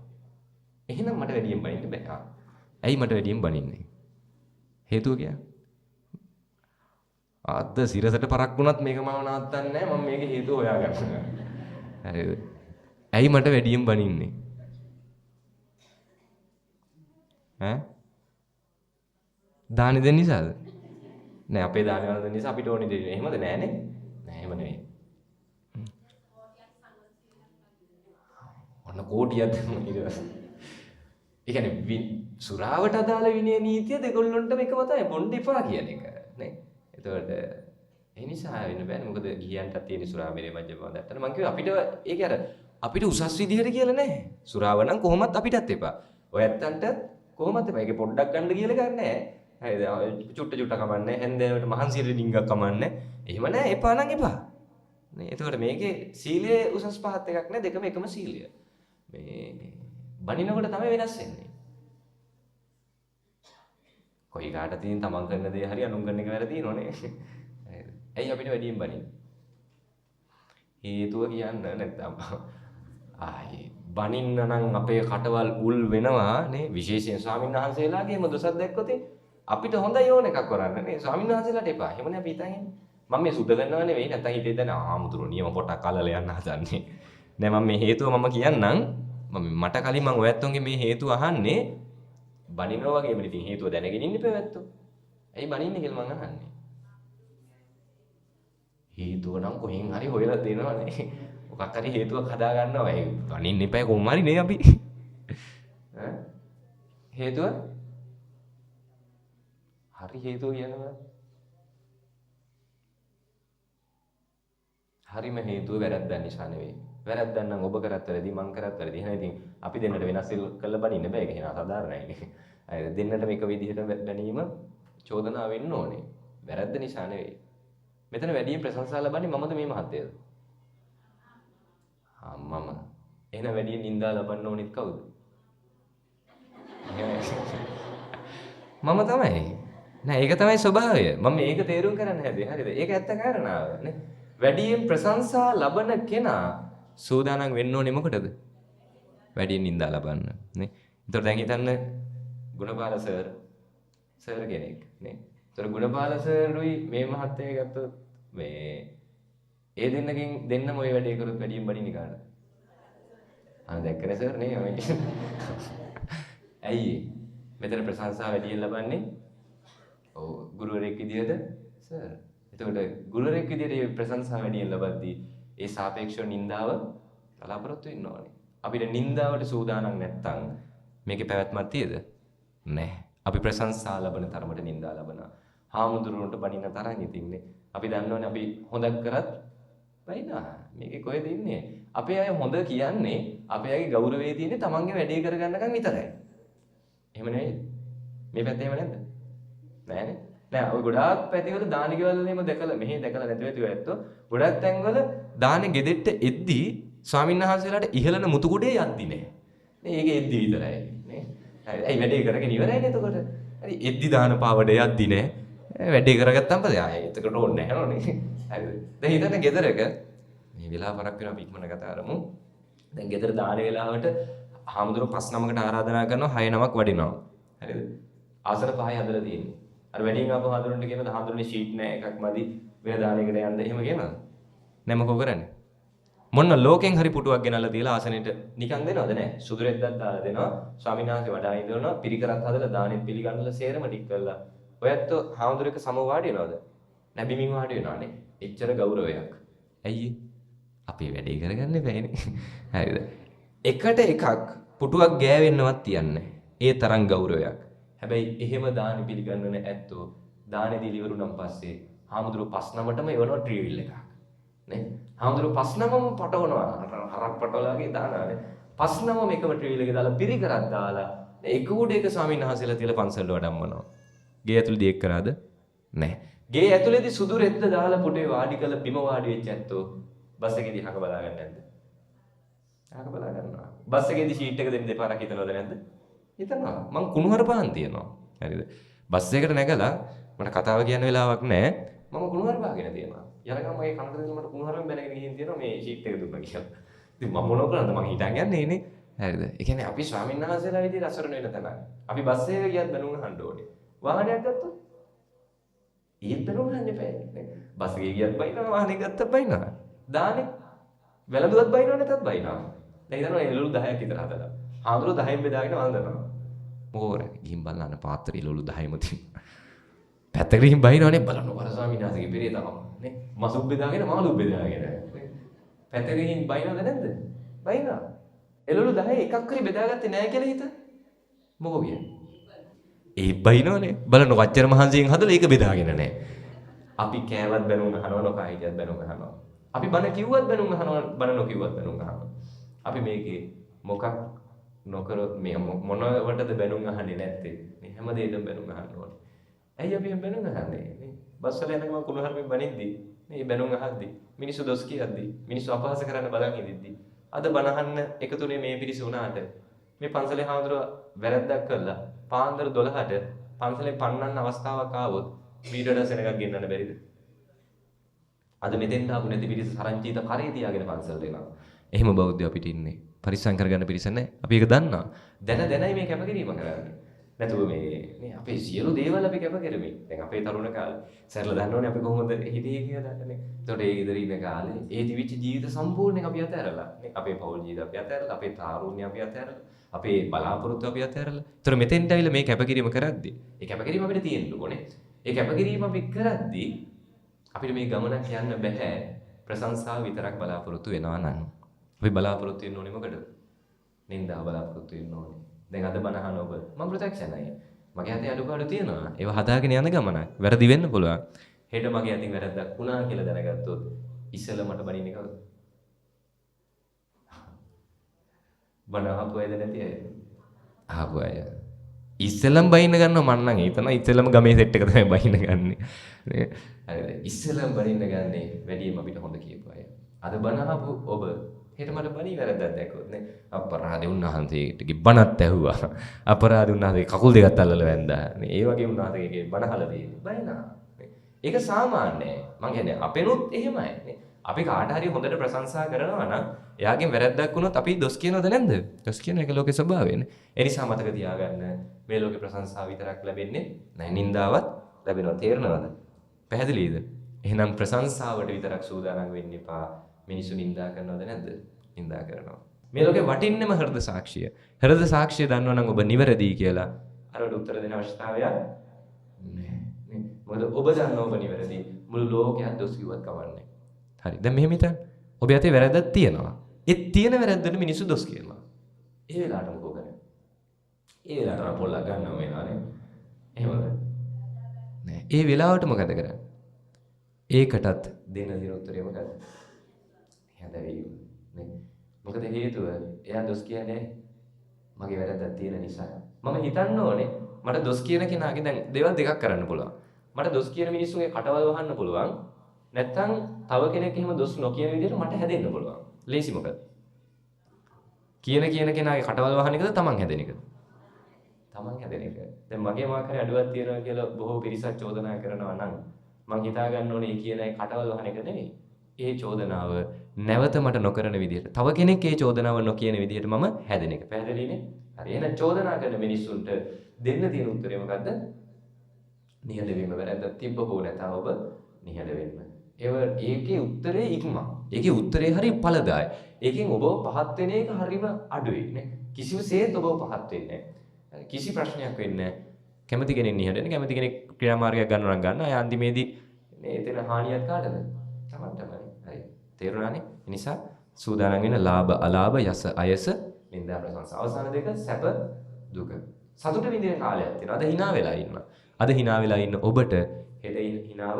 S1: එහෙනම් මට වැඩියෙන් බනින්න බෑ. ඇයි මට වැඩියෙන් බනින්නේ? හේතුව කියන්නේ අද සිරසට පරක් වුණත් මේක මම නවත්තන්නේ නැහැ. මම මේකේ හේතුව හොයාගන්නවා. හරිද? ඇයි මට වැඩියෙන් බනින්නේ? ඈ? දානි දෙන්න නිසාද? නෑ අපේ දානි වල දෙන්න නිසා අපිට ඕනේ දෙන්නේ. එහෙමද නෑනේ? නෑ එහෙම නෙවෙයි. ඔන්න කෝටියක් ඊට පස්සේ. ඒ කියන්නේ සුරාවට අදාළ විනය නීතිය දෙගොල්ලොන්ටම එකම තමයි බොන්න එපා කියන එක නේ. එතකොට ඒ නිසා වෙන්න බෑනේ. මොකද ගියන්ටත් තියෙන සුරාමේරය මජ්ජපවදට්ටාන. මං කිව්වා අපිට ඒක අර අපිට උසස් විදිහට කියලා නැහැ. සුරාව නම් කොහොමත් අපිටත් එපා. ඔය ඇත්තන්ට කොහොමත් එපා. ඒකේ පොඩ්ඩක් ගන්න කියලා ගන්න නැහැ. හරිද? චුට්ට කමන්නේ. හැන්දෑවට මහන්සියට ඩිංගක් කමන්නේ. එහෙම නැහැ. එපා නම් එපා. නේ. එතකොට මේකේ සීලයේ උසස් පහත් එකක් නෑ. දෙකම එකම සීලය. මේ බණිනකොට තමයි වෙනස් වෙන්නේ. කොයි කාට තියෙන තමන් කරන දේ හරි අනුන් කරන එක වැරදි නෝනේ. ඇයි අපිට වැඩියෙන් බණින්නේ? හේතුව කියන්න නැත්නම් ආයි බණින්න නම් අපේ කටවල් උල් වෙනවා නේ. විශේෂයෙන් ස්වාමීන් වහන්සේලාගේම දොසක් දැක්කොත් අපිට හොඳයි ඕන එකක් කරන්න නේ. ස්වාමීන් වහන්සේලාට එපා. එහෙමනේ අපි හිතන්නේ. මම මේ සුද්ධ කරනව නෙවෙයි. නැත්නම් හිතේ දැන ආමුතුරු නියම පොටක් අල්ලලා යන්න හදන්නේ. නෑ මම මේ හේතුව මම කියන්නම්. මට කලින් මම ඔයත්තුන්ගේ මේ හේතුව අහන්නේ බනිනවා වගේම ඉතින් හේතුව දැනගෙන ඉන්න පැවැත්තෝ. ඇයි බනින්නේ කියලා මං අහන්නේ. හේතුව නම් කොහෙන් හරි හොයලා දෙනවනේ. මොකක් හරි හේතුවක් හදා ගන්නවා. ඒ බනින්න එපා කොහොම හරි නේ අපි. ඈ හේතුව? හරි හේතුව කියනවා. හරිම හේතුව වැරද්දක් නිසා නෙවෙයි. වැරද්දක් නම් ඔබ කරත් වැරදි මං කරත් වැරදි. එහෙනම් ඉතින් අපි දෙන්නට වෙනස් කරලා බනින්න බෑ. ඒක එහෙනම් අසාධාරණයි නේ. අය දෙන්නටම එක විදිහට බැනීම චෝදනා වෙන්න ඕනේ. වැරද්ද නිසා නෙවෙයි. මෙතන වැඩියෙන් ප්‍රශංසා ලබන්නේ මමද මේ මහත්තයද? මම. එහෙනම් වැඩියෙන් නින්දා ලබන්න ඕනෙත් කවුද? මම තමයි. නෑ ඒක තමයි ස්වභාවය. මම මේක තේරුම් ගන්න හැදුවේ. හරිද? ඒක ඇත්ත කාරණාව නේ. වැඩියෙන් ප්‍රශංසා ලබන කෙනා සූදානම් වෙන්න ඕනේ මොකටද? වැඩියෙන් නින්දා ලබන්න නේ. ඒතකොට දැන් හිතන්න ගුණපාල සර් කෙනෙක් නේ. ඒතකොට ගුණපාල සර්ුයි මේ මහත්තයා ගත්තොත් මේ ඒ දෙන්නකින් දෙන්නම ওই වැඩේ කරොත් වැඩියෙන් බඩින්නේ කාටද? දැක්කනේ සර් නේ ඔය. ඇයි මෙතන ප්‍රශංසා වැඩියෙන් ලබන්නේ? ඔව් ගුරුවරයෙක් විදිහට සර්. එතකොට ගුරුවරයෙක් විදිහට ප්‍රශංසා වැඩියෙන් ලබද්දී ඒ සාපේක්ෂව නින්දාව බලාපොරොත්තු වෙන්න ඕනේ. අපිට නින්දාවට සූදානම් නැත්තම් මේකේ පැවැත්මක් තියද? නැහැ. අපි ප්‍රශංසා ලබන තරමට නින්දා ලබනවා. හාමුදුරුවන්ට බනින තරම් ඉතින්නේ. අපි දන්නවනේ අපි හොඳක් කරත් බයිනා. මේකේ කොහෙද ඉන්නේ? අපේ අය හොඳ කියන්නේ අපේ අයගේ ගෞරවය තියෙන්නේ තමන්ගේ වැඩේ කරගන්නකම් විතරයි. එහෙම නෙවෙයි. මේ පැත්තේ එහෙම නැද්ද? නෑනේ. නෑ ඔය ගොඩාක් පැතිවල දානි ගෙවල් එහෙම දැකලා මෙහෙ දැකලා නැති වෙති ඔය ඇත්තෝ ගොඩක් තැන්වල දානේ ගෙදෙට්ට එද්දී ස්වාමීන් වහන්සේලාට ඉහළන මුතු කුඩේ යද්දි නෑ. නේ ඒක එද්දි විතරයි නේ. හරි. ඇයි වැඩේ කරගෙන ඉවරයිනේ එතකොට. හරි එද්දි දාන පාවඩ යද්දි නෑ. වැඩේ කරගත්තාම පස්සේ ආයෙ එතකොට ඕනේ නැහැ නෝනේ. හරිද? දැන් හිතන්න ගෙදරක මේ වෙලාව පරක් වෙනවා අපි ඉක්මන කතා කරමු. දැන් ගෙදර දාන වෙලාවට හාමුදුරුවෝ 5 නමකට ආරාධනා කරනවා 6 නමක් වඩිනවා. හරිද? ආසන 5යි හදලා තියෙන්නේ. අර වැඩියෙන් ආපහු හඳුරන්න කියනද හඳුරන්නේ ෂීට් නෑ එකක් මදි වෙන දානයකට යන්න එහෙම කියනද? නෑ මොකෝ කරන්නේ? මොන්න ලෝකෙන් හරි පුටුවක් ගෙනල්ලා තියලා ආසනෙට නිකන් දෙනවද නෑ? සුදු රෙද්දක් දාලා දෙනවා. ස්වාමීන් වහන්සේ වඩා ඉඳනවා පිරිකරක් හදලා දානෙත් පිළිගන්නලා සේරම ටික කරලා. ඔයත් හාමුදුරේක සම වාඩි වෙනවද? නෑ බිමින් වාඩි වෙනවනේ. එච්චර ගෞරවයක්. ඇයි? අපේ වැඩේ කරගන්න බෑනේ. හරිද? එකට එකක් පුටුවක් ගෑවෙන්නවත් තියන්නේ. ඒ තරම් ගෞරවයක්. හැබැයි එහෙම දානි පිළිගන්නන ඇත්තෝ දානෙ දිලිවරුනම් පස්සේ හාමුදුරුවෝ 5 නමටම එවනවා ට්‍රීවිල් එකක් නේ හාමුදුරුවෝ 5 නමම පටවනවා හරක් පටවලාගේ දානනේ 5 නමම එකම ට්‍රීවිල් එකේ දාලා පිරිකරක් දාලා එක උඩ එක ස්වාමීන් වහන්සේලා තියලා පන්සල් වඩම්මනවා ගේ ඇතුළේදී එක් කරාද නැහැ ගේ ඇතුළේදී සුදු රෙද්ද දාලා පුටේ වාඩි කරලා බිම වාඩි වෙච්ච ඇත්තෝ බස් එකේදී හක බලා ගන්න නැද්ද හක බලා ගන්නවා බස් එකේදී ෂීට් එක දෙන්න දෙපාරක් හිතනවද නැද්ද හිතනවා මං කුණුහරුපාන් තියනවා. හරිද? බස් එකකට නැගලා මට කතාව කියන්න වෙලාවක් නැහැ. මම කුණුහරුපාගෙන තියනවා. යනකම් මගේ කනට දෙන්න මට කුණුහරුපෙන් බැනගෙන ගිහින් තියනවා මේ ෂීට් එක දුන්නා කියලා. ඉතින් මම මොනව කරන්නද මං හිතන් යන්නේ නේ. හරිද? ඒ කියන්නේ අපි ස්වාමීන් වහන්සේලා විදිහට අසරණ වෙන තැන. අපි බස් එකක ගියත් බැනුම් අහන්න ඕනේ. වාහනයක් ගත්තොත් ඊත් බැනුම් අහන්න එපා. බස් එකේ ගියත් බයිනවා වාහනේ ගත්තත් බයිනවා. දානේ වැළඳුවත් බයිනවා නැතත් බයිනවා. දැන් හිතනවා එළවලු 10ක් විතර හදලා. හාමුදුරුවෝ 10න් බෙදාගෙන වන්දනවා. මොකෝර ගිහින් බලන්න පාත්‍රය එළවලු 10ම තියෙනවා. පැත්තකට ගිහින් බයිනවනේ බලන්න වර ස්වාමීන් වහන්සේගේ පෙරේ තමයි නේ. මසුබ් බෙදාගෙන මාළු බෙදාගෙන. පැත්තකට ගිහින් බයිනවද නැද්ද? බයිනවා. එළවලු 10 එකක් හරි බෙදාගත්තේ නැහැ කියලා හිත. මොකෝ කියන්නේ? ඒ බයිනවනේ. බලන්න වච්චර මහන්සියෙන් හදලා ඒක බෙදාගෙන නැහැ. අපි කෑවත් බැනුම් අහනවා නොකා හිටියත් බැනුම් අහනවා. අපි බන කිව්වත් බැනුම් අහනවා බන නොකිව්වත් බැනුම් අහනවා. අපි මේකේ මොකක් නොකර මේ මොනවටද බැනුම් අහන්නේ නැත්තේ? මේ හැම දෙයකම බැනුම් අහන්න ඕනේ. ඇයි අපි බැනුම් අහන්නේ? නේ බස් වල යනකම් කුණුහරුපෙන් බනින්දී මේ බැනුම් අහද්දී මිනිස්සු දොස් කියද්දී මිනිස්සු අපහාස කරන්න බලන් ඉඳිද්දී අද බනහන්න එකතුනේ මේ පිරිස උනාට මේ පන්සලේ හාමුදුරුව වැරද්දක් කළා පාන්දර 12ට පන්සලේ පන්නන්න අවස්ථාවක් ආවොත් මීටර සෙනගක් ගෙන්නන්න බැරිද? අද මෙතෙන් ආපු නැති පිරිස සරංචීත කරේ තියාගෙන පන්සල් දෙනවා. එහෙම බෞද්ධ අපිට ඉන්නේ. පරිස්සම් කරගන්න පිරිස නැහැ. අපි ඒක දන්නවා. දැනයි මේ කැපකිරීම කරන්නේ. නැතුව මේ අපේ සියලු දේවල් අපි කැප කරමින්. දැන් අපේ තරුණ කාලේ සරල දන්නවනේ අපි කොහොමද හිටියේ කියලා නේ. ඒතකොට ඒ ගෙදර ඉන්න කාලේ ඒ තිබිච්ච ජීවිත සම්පූර්ණයෙන් අපි අතහැරලා. නේ අපේ පෞල් ජීවිත අපි අතහැරලා, අපේ තාරුණ්‍ය අපි අතහැරලා, අපේ බලාපොරොත්තු අපි අතහැරලා. ඒතකොට මෙතෙන්ට ඇවිල්ලා මේ කැපකිරීම කරද්දී, ඒ කැපකිරීම අපිට තියෙන්න ඕනේ. ඒ කැපකිරීම අපි කරද්දී අපිට මේ ගමනක් යන්න බෑ. ප්‍රශංසාව විතරක් බලාපොරොත්තු වෙනවා නම්. අපි බලාපොරොත්තු වෙන්න ඕනේ මොකටද? නින්දා බලාපොරොත්තු වෙන්න ඕනේ. දැන් අද බණ අහන ඔබ මම ප්‍රත්‍යක්ෂණයි. මගේ අතේ අඩුපාඩු තියෙනවා. ඒව හදාගෙන යන ගමනක්. වැරදි වෙන්න පුළුවන්. හෙට මගේ අතින් වැරද්දක් වුණා කියලා දැනගත්තොත් ඉස්සෙල්ලා මට බනින්නේ කවුද? බණ අහපු අයද නැති අය? අහපු අය. ඉස්සෙල්ලම බයින්න ගන්නවා මං නම් හිතනවා ඉස්සෙල්ලම ගමේ සෙට් එක තමයි බයින්න ගන්නෙ. නේ? හරිද? ඉස්සෙල්ලම බනින්න ගන්නේ වැඩිම අපිට හොඳ කියපු අය. අද බණ අහපු ඔබ හෙට මට බණී වැරද්දක් දැක්කොත් නේ අපරාධේ උන්වහන්සේට බණත් ඇහුවා. අපරාධේ උන්වහන්සේ කකුල් දෙකත් අල්ලලා වැන්දා. නේ ඒ වගේ උන්වහන්සේගේ බණ අහලා තියෙන්නේ. බයිනා. ඒක සාමාන්‍යයි. මං කියන්නේ අපෙනුත් එහෙමයි නේ. අපි කාට හරි හොඳට ප්‍රශංසා කරනවා නම් එයාගෙන් වැරද්දක් වුණොත් අපි දොස් කියනවද නැද්ද? දොස් කියන එක ලෝකේ ස්වභාවයනේ. ඒ නිසා මතක තියාගන්න මේ ලෝකේ ප්‍රශංසාව විතරක් ලැබෙන්නේ නැහැ. නින්දාවත් ලැබෙනවා. තේරෙනවද? පැහැදිලිද? එහෙනම් ප්‍රශංසාවට විතරක් සූදානම් වෙන්න එපා. මිනිස්සු නින්දා කරනවද නැද්ද? නින්දා කරනවා. මේ ලෝකේ වටින්නම හෘද සාක්ෂිය. හෘද සාක්ෂිය දන්නවනම් ඔබ නිවැරදි කියලා අරකට උත්තර දෙන අවශ්‍යතාවයක් නැහැ. නේ? මොකද ඔබ දන්නව ඔබ නිවැරදි. මුළු ලෝකයක් දොස් කිව්වත් කවන්නේ. හරි. දැන් මෙහෙම හිතන්න. ඔබ යතේ වැරද්දක් තියෙනවා. ඒ තියෙන වැරද්දට මිනිස්සු දොස් කියනවා. ඒ වෙලාවට මොකෝ කරන්නේ? ඒ වෙලාවට පොල්ලක් ගන්නව වෙනානේ. එහෙමද? නෑ. ඒ වෙලාවට මොකද කරන්නේ? ඒකටත් දෙන උත්තරේ මොකද? හැදවීම නේ. මොකද හේතුව? එයා දොස් කියන්නේ මගේ වැරද්දක් තියෙන නිසා. මම හිතන්න ඕනේ මට දොස් කියන කෙනාගේ දැන් දේවල් දෙකක් කරන්න පුළුවන්. මට දොස් කියන මිනිස්සුන්ගේ කටවල් වහන්න පුළුවන්. නැත්තම් තව කෙනෙක් එහෙම දොස් නොකියන විදිහට මට හැදෙන්න පුළුවන්. ලේසි මොකද? කියන කෙනාගේ කටවල් වහන එකද තමන් හැදෙන එකද? තමන් හැදෙන එක. දැන් මගේ මාකරේ අඩුවක් තියෙනවා කියලා බොහෝ පිරිසක් චෝදනා කරනවා නම් මං හිතා ගන්න ඕනේ කියන ඒ කටවල් වහන එක නෙවෙයි. ඒ චෝදනාව නැවත මට නොකරන විදිහට තව කෙනෙක් ඒ චෝදනාව නොකියන විදිහට මම හැදෙන එක. පැහැදිලිනේ? හරි. එහෙනම් චෝදනා කරන මිනිස්සුන්ට දෙන්න තියෙන උත්තරේ මොකද්ද? නිහඬ වීම. වැරද්දක් තිබ්බ හෝ නැතව ඔබ නිහඬ වෙන්න. ඒකේ උත්තරේ ඉක්මන. ඒකේ උත්තරේ හරි ඵලදායි. ඒකෙන් ඔබ පහත් වෙන එක හරිම අඩුයි නේ. කිසිම සේත් ඔබ පහත් වෙන්නේ නැහැ. කිසි ප්‍රශ්නයක් වෙන්නේ නැහැ. කැමති කෙනෙක් නිහඬ කැමති කෙනෙක් ක්‍රියාමාර්ගයක් ගන්නවා නම් ගන්න. අය අන්තිමේදී මේ එතන හානියක් කාටද? තමන්ටමයි. හරි. තේරුණානේ? ඒ නිසා සූදානම් වෙන ලාභ අලාභ යස අයස නින්දා ප්‍රශංසා. අවසාන දෙක සැප දුක. සතුට විඳින කාලයක් තියෙනවා. අද hina වෙලා ඉන්නවා. අද hina වෙලා ඉන්න ඔබට හෙට hinaව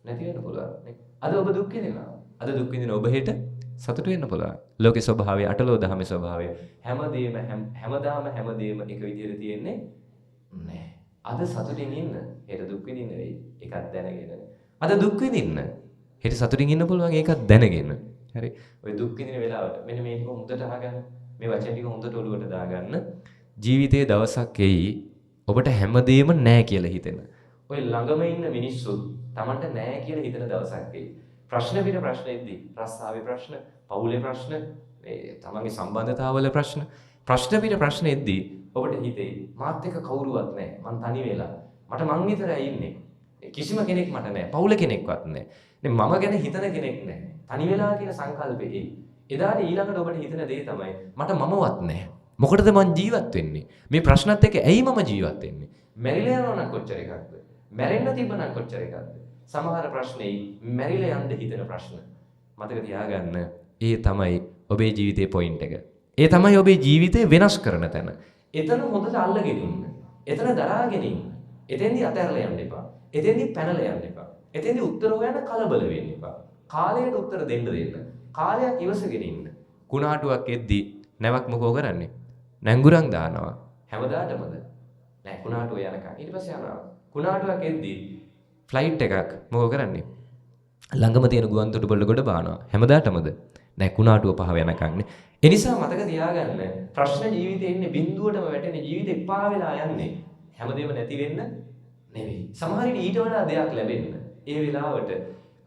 S1: නැති වෙන්න පුළුවන් නේ. අද ඔබ දුක් විඳිනවා. අද දුක් විඳින ඔබ හෙට සතුට වෙන්න පුළුවන්. ලෝකේ ස්වභාවය අටලෝ දහමේ ස්වභාවය හැමදාම එක විදිහට තියෙන්නේ නැහැ. අද සතුටින් ඉන්න හෙට දුක් විඳින්න වෙයි. ඒකත් දැනගෙන. අද දුක් විඳින්න හෙට සතුටින් ඉන්න පුළුවන් ඒකත් දැනගෙන. හරි. ඔය දුක් විඳින වෙලාවට මෙන්න මේක හොඳට අහගන්න. මේ වචන ටික හොඳට ඔළුවට දාගන්න. ජීවිතයේ දවසක් එයි ඔබට හැමදේම නෑ කියලා හිතෙන. ඔය ළඟම ඉන්න මිනිස්සු Tamanට නෑ කියලා හිතන දවසක් එයි. ප්‍රශ්න පිට ප්‍රශ්න එද්දී රස්සාවේ ප්‍රශ්න, පවුලේ ප්‍රශ්න, තමන්ගේ සම්බන්ධතාවවල ප්‍රශ්න පිට ප්‍රශ්න එද්දී ඔබට හිතේ මාත් එක්ක කවුරුවත් නැහැ. මං තනි වෙලා. මට මං විතරයි ඉන්නේ. කිසිම කෙනෙක් මට නැහැ. පවුල කෙනෙක්වත් නැහැ. මම ගැන හිතන කෙනෙක් නැහැ. තනි වෙලා කියන සංකල්පේ එයි. එදාට ඊළඟට ඔබට හිතන දේ තමයි මට මමවත් නැහැ. මොකටද මං ජීවත් වෙන්නේ? මේ ප්‍රශ්නත් එක්ක ඇයි මම ජීවත් වෙන්නේ? මැරිලා යනවා නම් කොච්චර එකක්ද? මැරෙන්න තිබ්බනම් කොච්චර එකක්ද? සමහර ප්‍රශ්නේ මැරිලා යන්න හිතන ප්‍රශ්න. මතක තියාගන්න. ඒ තමයි ඔබේ ජීවිතේ පොයින්ට් එක. ඒ තමයි ඔබේ ජීවිතේ වෙනස් කරන තැන. එතන හොඳට අල්ලගෙන ඉන්න. එතන දරාගෙන ඉන්න. එතෙන්දී අතහැරලා යන්න එපා. එතෙන්දී පැනලා යන්න එපා. එතෙන්දී උත්තර හොයන්න කලබල වෙන්න එපා. කාලයට උත්තර දෙන්න දෙන්න. කාලයක් ඉවසගෙන ඉන්න. කුණාටුවක් එද්දී නැවක් මොකෝ කරන්නේ? නැංගුරන් දානවා. හැමදාටමද? නෑ කුණාටුව යනකම්. ඊට පස්සේ යනවා. කුණාටුවක් එද්දී ෆ්ලයිට් එකක් මොකෝ කරන්නේ? ළඟම තියෙන ගුවන් තොටුපළ ගොඩ බානවා. හැමදාටමද? නෑ කුණාටුව පහ වෙනකම්නේ. ඒ නිසා මතක තියාගන්න ප්‍රශ්න ජීවිතේ ඉන්නේ බිඳුවටම වැටෙන ජීවිතේ එපා වෙලා යන්නේ. හැමදේම නැති වෙන්න නෙවෙයි. සමහර විට ඊට වඩා දෙයක් ලැබෙන්න. ඒ වෙලාවට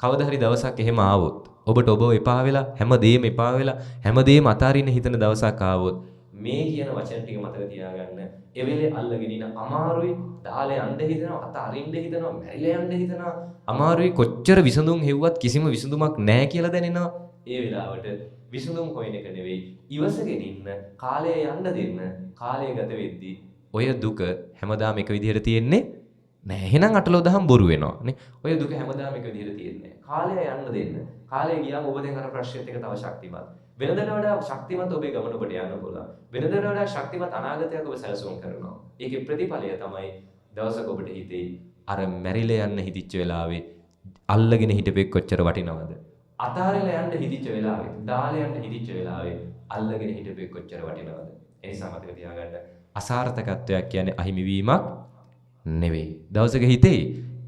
S1: කවදා හරි දවසක් එහෙම ආවොත් ඔබට ඔබ එපා වෙලා හැමදේම එපා වෙලා හැමදේම අතාරින්න හිතන දවසක් ආවොත් මේ කියන වචන ටික මතක තියාගන්න. ඒ වෙලේ අල්ලගෙන ඉන්න අමාරුයි, දාලේ යන්න හිතනවා, අත අරින්න හිතනවා, මැරිලා යන්න හිතනවා. අමාරුයි කොච්චර විසඳුම් හෙව්වත් කිසිම විසඳුමක් නැහැ කියලා දැනෙනවා. ඒ වෙලාවට විසඳුම් හොයන එක නෙවෙයි, ඉවසගෙන ඉන්න, කාලය යන්න දෙන්න. කාලය ගත වෙද්දී ඔය දුක හැමදාම එක විදිහට තියෙන්නේ නෑ. එහෙනම් අටලෝ දහම් බොරු වෙනවා නේ. ඔය දුක හැමදාම එක විදිහට තියෙන්නේ නෑ. කාලය යන්න දෙන්න. කාලය ගියාම ඔබ දැන් අර ප්‍රශ්නෙත් එක තව ශක්තිමත්. වෙනදට වඩා ශක්තිමත් ඔබේ ගමන ඔබට යන්න පුළුවන්. වෙනදට වඩා ශක්තිමත් අනාගතයක් ඔබ සැලසුම් කරනවා. ඒකේ ප්‍රතිඵලය තමයි දවසක ඔබට හිතේ අර මැරිලා යන්න හිතිච්ච වෙලාවේ අල්ලගෙන හිටපෙක් කොච්චර වටිනවද? අතාරලා යන්න හිතිච්ච වෙලාවේ, දාලා යන්න හිතිච්ච වෙලාවේ අල්ලගෙන හිටපෙක් කොච්චර වටිනවද? ඒ නිසා මතක තියාගන්න අසාර්ථකත්වයක් කියන්නේ අහිමි වීමක් නෙවෙයි. දවසක හිතේ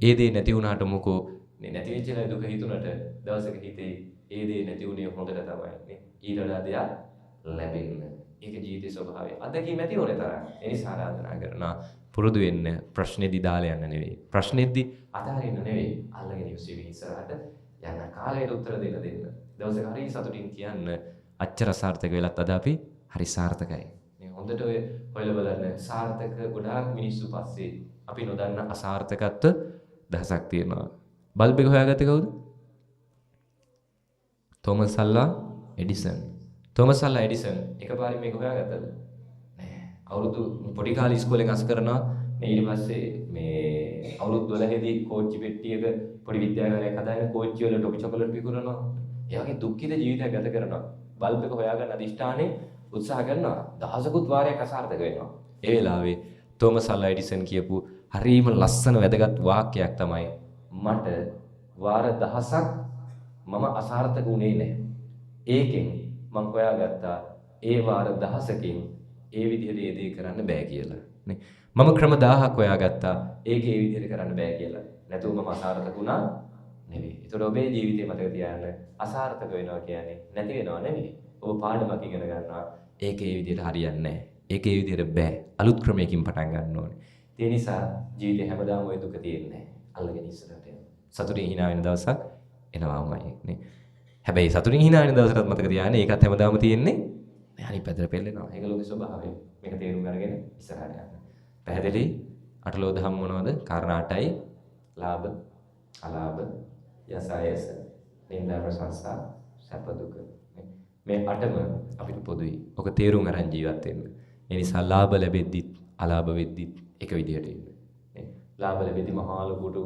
S1: ඒ දේ නැති වුණාට මොකෝ නැති වෙච්ච දුක හිතුණට දවසක හිතේ ඒ දේ නැති වුණේ හොඳට තමයි නේ. ඊට වඩා දෙයක් ලැබෙන්න. ඒක ජීවිතේ ස්වභාවය. අදකීම් ඇති ඕනේ තරම්. ඒ නිසා ආරාධනා කරනවා පුරුදු වෙන්න ප්‍රශ්නේදී දාලා යන්න නෙවෙයි. ප්‍රශ්නේදී අතාරින්න නෙවෙයි. අල්ලගෙන ඉස්සෙවි ඉස්සරහට යන කාලයට උත්තර දෙන්න. දවසක හරි සතුටින් කියන්න අච්චර සාර්ථක වෙලත් අද අපි හරි සාර්ථකයි. මේ හොඳට ඔය හොයලා බලන්න සාර්ථක ගොඩාක් මිනිස්සු පස්සේ අපි නොදන්න අසාර්ථකත්ව දහසක් තියෙනවා. බල්බ් එක හොයාගත්තේ කවුද? Thomas Alva Edison. Thomas Alva Edison එකපාරින් මේක හොයාගත්තද? නෑ. අවුරුදු පොඩි කාලේ ඉස්කෝලේ ගස් කරනවා. ඊට පස්සේ මේ අවුරුදු 12 දී කෝච්චි පෙට්ටියක පොඩි විද්‍යාගාරයක් හදාගෙන කෝච්චි වල ටොපි චොකලට් විකුණනවා. ඒ වගේ දුක්ඛිත ජීවිතයක් ගත කරනවා. බල්බ් එක හොයාගන්න අදිෂ්ඨානේ උත්සාහ කරනවා. දහසකුත් වාරයක් අසාර්ථක වෙනවා. ඒ වෙලාවේ තෝමස් අල්වා එඩිසන් කියපු හරිම ලස්සන වැදගත් වාක්‍යයක් තමයි මට වාර දහසක් මම අසාර්ථක වුණේ නැහැ. ඒකෙන් මම හොයාගත්තා ඒ වාර දහසකින් ඒ විදිහට ඒ දේ කරන්න බෑ කියලා. නේ. මම ක්‍රම 1000ක් හොයාගත්තා ඒක ඒ විදිහට කරන්න බෑ කියලා. නැතුව මම අසාර්ථක වුණා නෙවෙයි. ඒතකොට ඔබේ ජීවිතේ මතක තියාගන්න අසාර්ථක වෙනවා කියන්නේ නැති වෙනවා නෙවෙයි. ඔබ පාඩමක් ඉගෙන ගන්නවා. ඒක ඒ විදිහට හරියන්නේ නැහැ. ඒක ඒ විදිහට බෑ. අලුත් ක්‍රමයකින් පටන් ගන්න ඕනේ. ඒ නිසා ජීවිතේ හැමදාම ওই දුක තියෙන්නේ නැහැ. අල්ලගෙන ඉස්සරහට යන්න. සතුටින් hina වෙන දවසක් එනවාමයි නේ. හැබැයි සතුටින් hina වෙන දවසටත් මතක තියාගන්න ඒකත් හැමදාම තියෙන්නේ නෑ. අනිත් පැත්තට පෙළෙනවා. ඒක ලෝකේ ස්වභාවය. මේක තේරුම් අරගෙන ඉස්සරහට යන්න. පැහැදිලි? අටලෝ දහම් මොනවද? කාරණා 8යි. ලාභ, අලාභ, යසායස, නින්දා ප්‍රශංසා, සැප දුක. මේ 8ම අපිට පොදුයි. ඔක තේරුම් අරන් ජීවත් වෙන්න. ඒ නිසා ලාභ ලැබෙද්දිත් අලාභ වෙද්දිත් එක විදියට ඉන්න. නේ. ලාභ ලැබෙද්දි මහා ලොකුට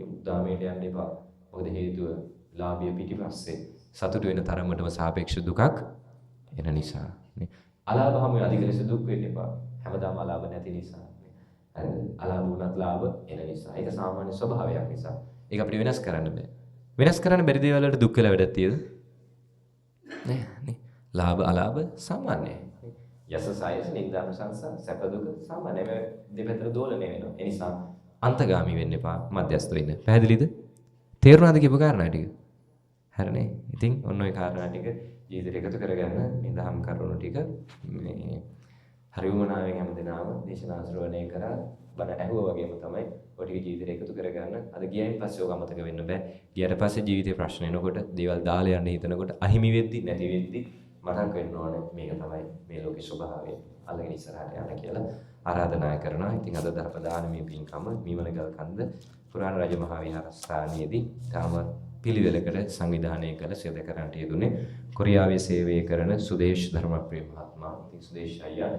S1: උද්දාමයට යන්න එපා. මොකද හේතුව ලාභය පිටිපස්සේ සතුටු වෙන තරමටම සාපේක්ෂ දුකක් එන නිසා. නේ. අලාභ හැම අධික ලෙස දුක් වෙන්න එපා. හැමදාම අලාභ නැති නිසා. හරිද? අලාභ උනත් ලාභ එන නිසා. ඒක සාමාන්‍ය ස්වභාවයක් නිසා. ඒක අපිට වෙනස් කරන්න බෑ. වෙනස් කරන්න බැරි දේවල් වලට දුක් වෙලා වැඩක් තියෙද? නෑ නේ. ලාභ අලාභ සාමාන්‍යයි. යස සායස නින්දා ප්‍රශංසා සැප දුක සාමාන්‍ය මේ දෙපැත්තට දෝලණය වෙනවා. ඒ නිසා අන්තගාමි වෙන්න එපා. මධ්‍යස්ථ වෙන්න. පැහැදිලිද? තේරුණාද කියපු කාරණා ටික? හරිනේ. ඉතින් ඔන්න ඔය කාරණා ටික ජීවිතේට එකතු කරගන්න මේ දහම් කරුණු ටික මේ හරි වුණාවෙන් හැමදෙනාම දේශනා ශ්‍රවණය කරා බණ ඇහුවා වගේම තමයි ඔය ටික ජීවිතේට එකතු කරගන්න. අද ගියයින් පස්සේ ඔක අමතක වෙන්න බෑ. ගියට පස්සේ ජීවිතේ ප්‍රශ්න එනකොට දේවල් දාලා යන්න හිතනකොට අහිමි වෙද්දි නැති වෙද්දි මතක් වෙන්න ඕනේ මේක තමයි මේ ලෝකේ ස්වභාවය. අල්ලගෙන ඉස්සරහට යන්න කියලා ආරාධනා කරනවා. ඉතින් අද ධර්ම මේ පින්කම මීමනගල් කන්ද පුරාණ රජ මහා විහාරස්ථානයේදී තාම පිළිවෙලකට සංවිධානය කළ සේවකයන්ට යෙදුනේ කොරියාවේ සේවය කරන සුදේශ් ධර්මප්‍රිය මහත්මයා. ඉතින් සුදේශ් අයියා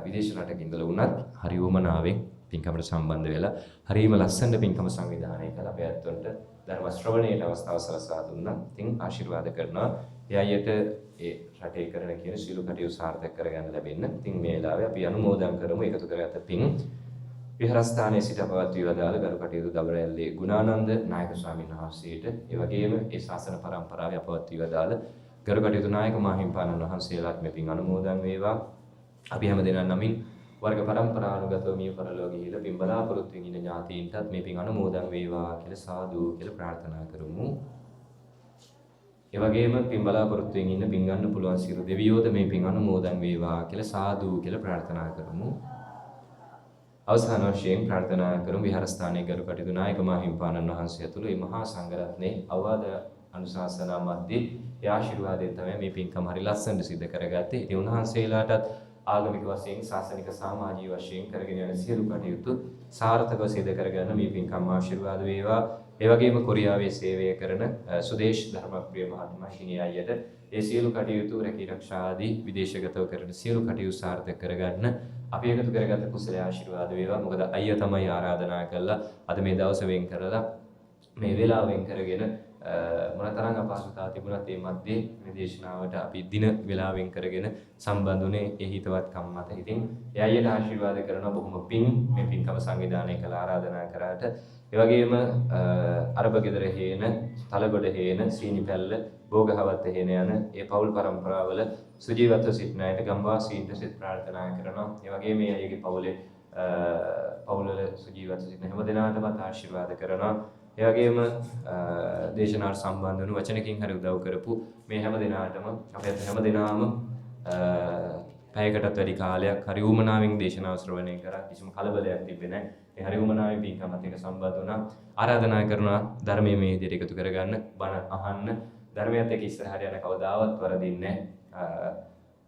S1: විදේශ රටක ඉඳලා වුණත් හරි වමනාවෙන් පින්කමට සම්බන්ධ වෙලා හරිම ලස්සනට පින්කම සංවිධානය කළ අපේ ඇත්තන්ට ධර්ම ශ්‍රවණයට අවස්ථාව සලසා දුන්නා. ඉතින් ආශිර්වාද කරනවා. ඒ අයියට ඒ රටේ කරන කියන සීල කටයුතු සාර්ථක කරගන්න ලැබෙන්න. ඉතින් මේ වෙලාවේ අපි අනුමෝදන් කරමු එකතු කරගත පින් විහාරස්ථානයේ සිට පවත්වී වදාළ ගරු කටයුතු දබරැල්ලේ ගුණානන්ද නායක ස්වාමීන් වහන්සේට ඒ වගේම ඒ ශාසන පරම්පරාවේ පවත්වී වදාළ ගරු කටයුතු නායක මාහිම්පාණන් වහන්සේලාට මේ පින් අනුමෝදන් වේවා. අපි හැමදෙනා නමින් වර්ග පරම්පරානුගතව මිය පරලොව ගිහිලා පින් බලාපොරොත්තු වෙන ඥාතීන්ටත් මේ පින් අනුමෝදන් වේවා කියලා සාදු කියලා ප්‍රාර්ථනා කරමු. ඒ වගේම පින් බලාපොරොත්තුෙන් ඉන්න පින් ගන්න පුළුවන් සියලු දෙවියෝද මේ පින් අනුමෝදන් වේවා කියලා සාදු කියලා ප්‍රාර්ථනා කරමු. අවසාන වශයෙන් ප්‍රාර්ථනා කරමු විහාරස්ථානයේ ගරු කටයුතු නායක මාහිම්පාණන් වහන්සේ ඇතුළු මේ මහා සංඝරත්නයේ අවවාද අනුශාසනා මැද්දේ ඒ ආශිර්වාදයෙන් තමයි මේ පින්කම හරි ලස්සනට සිදු කරගත්තේ. ඉතින් උන්වහන්සේලාටත් ආගමික වශයෙන් ශාසනික සමාජීය වශයෙන් කරගෙන යන සියලු කටයුතු සාර්ථකව සිදු කරගන්න මේ පින්කම් ආශිර්වාද වේවා. ඒ වගේම කොරියාවේ සේවය කරන සුදේශ් ධර්මප්‍රිය මහත්මයා හිමිය අයියට ඒ සියලු කටයුතු රැකී ආරක්ෂා ආදී විදේශගතව කරන සියලු කටයුතු සාර්ථක කරගන්න අපි එකතු කරගත්ත කුසල ආශිර්වාද වේවා. මොකද අයියා තමයි ආරාධනා කළා අද මේ දවස වෙන් කරලා මේ වෙලාව වෙන් කරගෙන මොනතරම් අපහසුතාව තිබුණත් මේ මැද්දේ මේ දේශනාවට අපි දින වෙලාවෙන් කරගෙන සම්බන්ධුනේ ඒ හිතවත්කම් මත. ඉතින් ඒ අයියට ආශිර්වාද කරනවා බොහොම පිං මේ පින්කම සංවිධානය කළ ආරාධනා කරාට. ඒ වගේම අරබ ගෙදර හේන, තලගොඩ හේන, සීනිපැල්ල, භෝගහවත්ත හේන යන ඒ පෞල් පරම්පරාවල සුජීවත්ව සිටින අයට ගම්වාසීන්ට සිත ප්‍රාර්ථනා කරනවා. ඒ වගේම මේ අයගේ පවුලවල සුජීවත්ව සිටින හැම දෙනාටම ආශිර්වාද කරනවා. ඒ වගේම දේශනාවට සම්බන්ධ වුණු වචනකින් හරි උදව් කරපු මේ හැම දිනාටම අපේ හැම දිනාම පැයකටත් වැඩි කාලයක් හරි උමනාවෙන් දේශනාව ශ්‍රවණය කරා. කිසිම කලබලයක් තිබෙන්නේ නැහැ. මේ හරි උමනාවෙන් පින්කමත් එක්ක සම්බන්ධ වුණා. ආරාධනා කරනවා ධර්මයේ මේ විදිහට එකතු කරගන්න, බණ අහන්න. ධර්මයත් එක්ක ඉස්සරහට යන කවදාවත් වරදින්නේ නැහැ.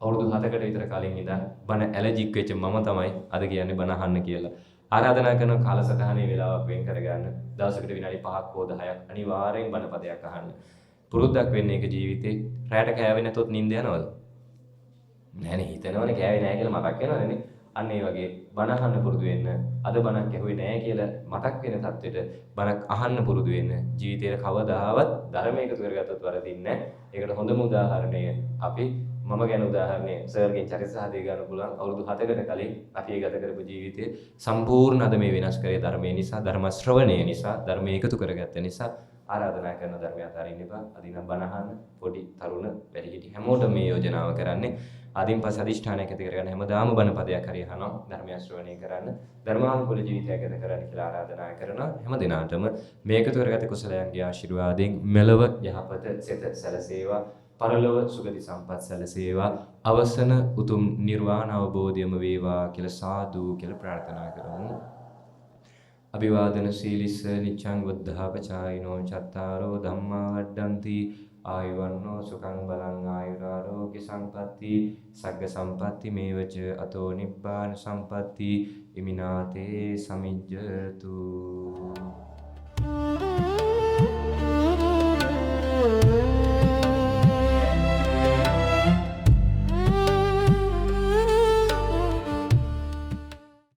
S1: අවුරුදු 7කට විතර කලින් ඉඳන් බණ ඇලර්ජික් වෙච්ච මම තමයි අද කියන්නේ බණ අහන්න කියලා. ආරාධනා කරන කාලසටහනේ වෙලාවක් වෙන් කරගන්න. දවසකට විනාඩි 5ක් හෝ 10ක් අනිවාර්යෙන් බණපදයක් අහන්න. පුරුද්දක් වෙන්නේ ඒක ජීවිතේ. රැයට කෑවේ නැතොත් නිින්ද යනවද? නෑනේ හිතනවනේ කෑවේ නෑ කියලා මතක් වෙනවනේ. අන්න ඒ වගේ බණ අහන්න පුරුදු වෙන්න. අද බණක් ඇහුවේ නෑ කියලා මතක් වෙන තත්ත්වෙට බණක් අහන්න පුරුදු වෙන්න. ජීවිතේට කවදාවත් ධර්මය එකතු කරගත්තොත් වරදින්නේ නෑ. ඒකට හොඳම උදාහරණය අපි මම ගැන උදාහරණය සර්ගෙන් චරිත සාධය ගන්න පුළුවන්. අවුරුදු 7කට කලින් අපි ගත කරපු ජීවිතය සම්පූර්ණ අද මේ වෙනස් කරේ ධර්මයේ නිසා, ධර්ම ශ්‍රවණය නිසා, ධර්මයේ එකතු කරගත්ත නිසා. ආරාධනා කරන ධර්මය අතරින් ඉපා අදිනම් බණ අහන්න පොඩි තරුණ වැඩිහිටි හැමෝටම මේ යෝජනාව කරන්නේ. ආදීන් පස්සේ අදිෂ්ඨානයක් ඇති කරගන්න හැමදාම බණ පදයක් හරි අහනවා. ධර්මය ශ්‍රවණය කරන්න, ධර්මානුකූල ජීවිතයක් ගත කරන්න කියලා ආරාධනා කරනවා. හැම දිනාටම මේ එකතු කරගත කුසලයන්ගේ ආශිර්වාදයෙන් මෙලව යහපත සිත සැලසේවා. පරලොව සුගති සම්පත් සැලසේවා. අවසන උතුම් නිර්වාණ අවබෝධයම වේවා කියලා සාදු කියලා ප්‍රාර්ථනා කරමු. අභිවාදන සීලිස්ස නිච්ඡං වද්ධාපචායිනෝ චත්තාරෝ ධම්මා වඩ්ඩಂತಿ ආයුවන්නෝ සුඛං බලං ආයුරාරෝග්‍ය සම්පatti සග්ග සම්පatti මේවච අතෝ නිබ්බාන සම්පatti ඉමිනාතේ සමිජ්ජතු.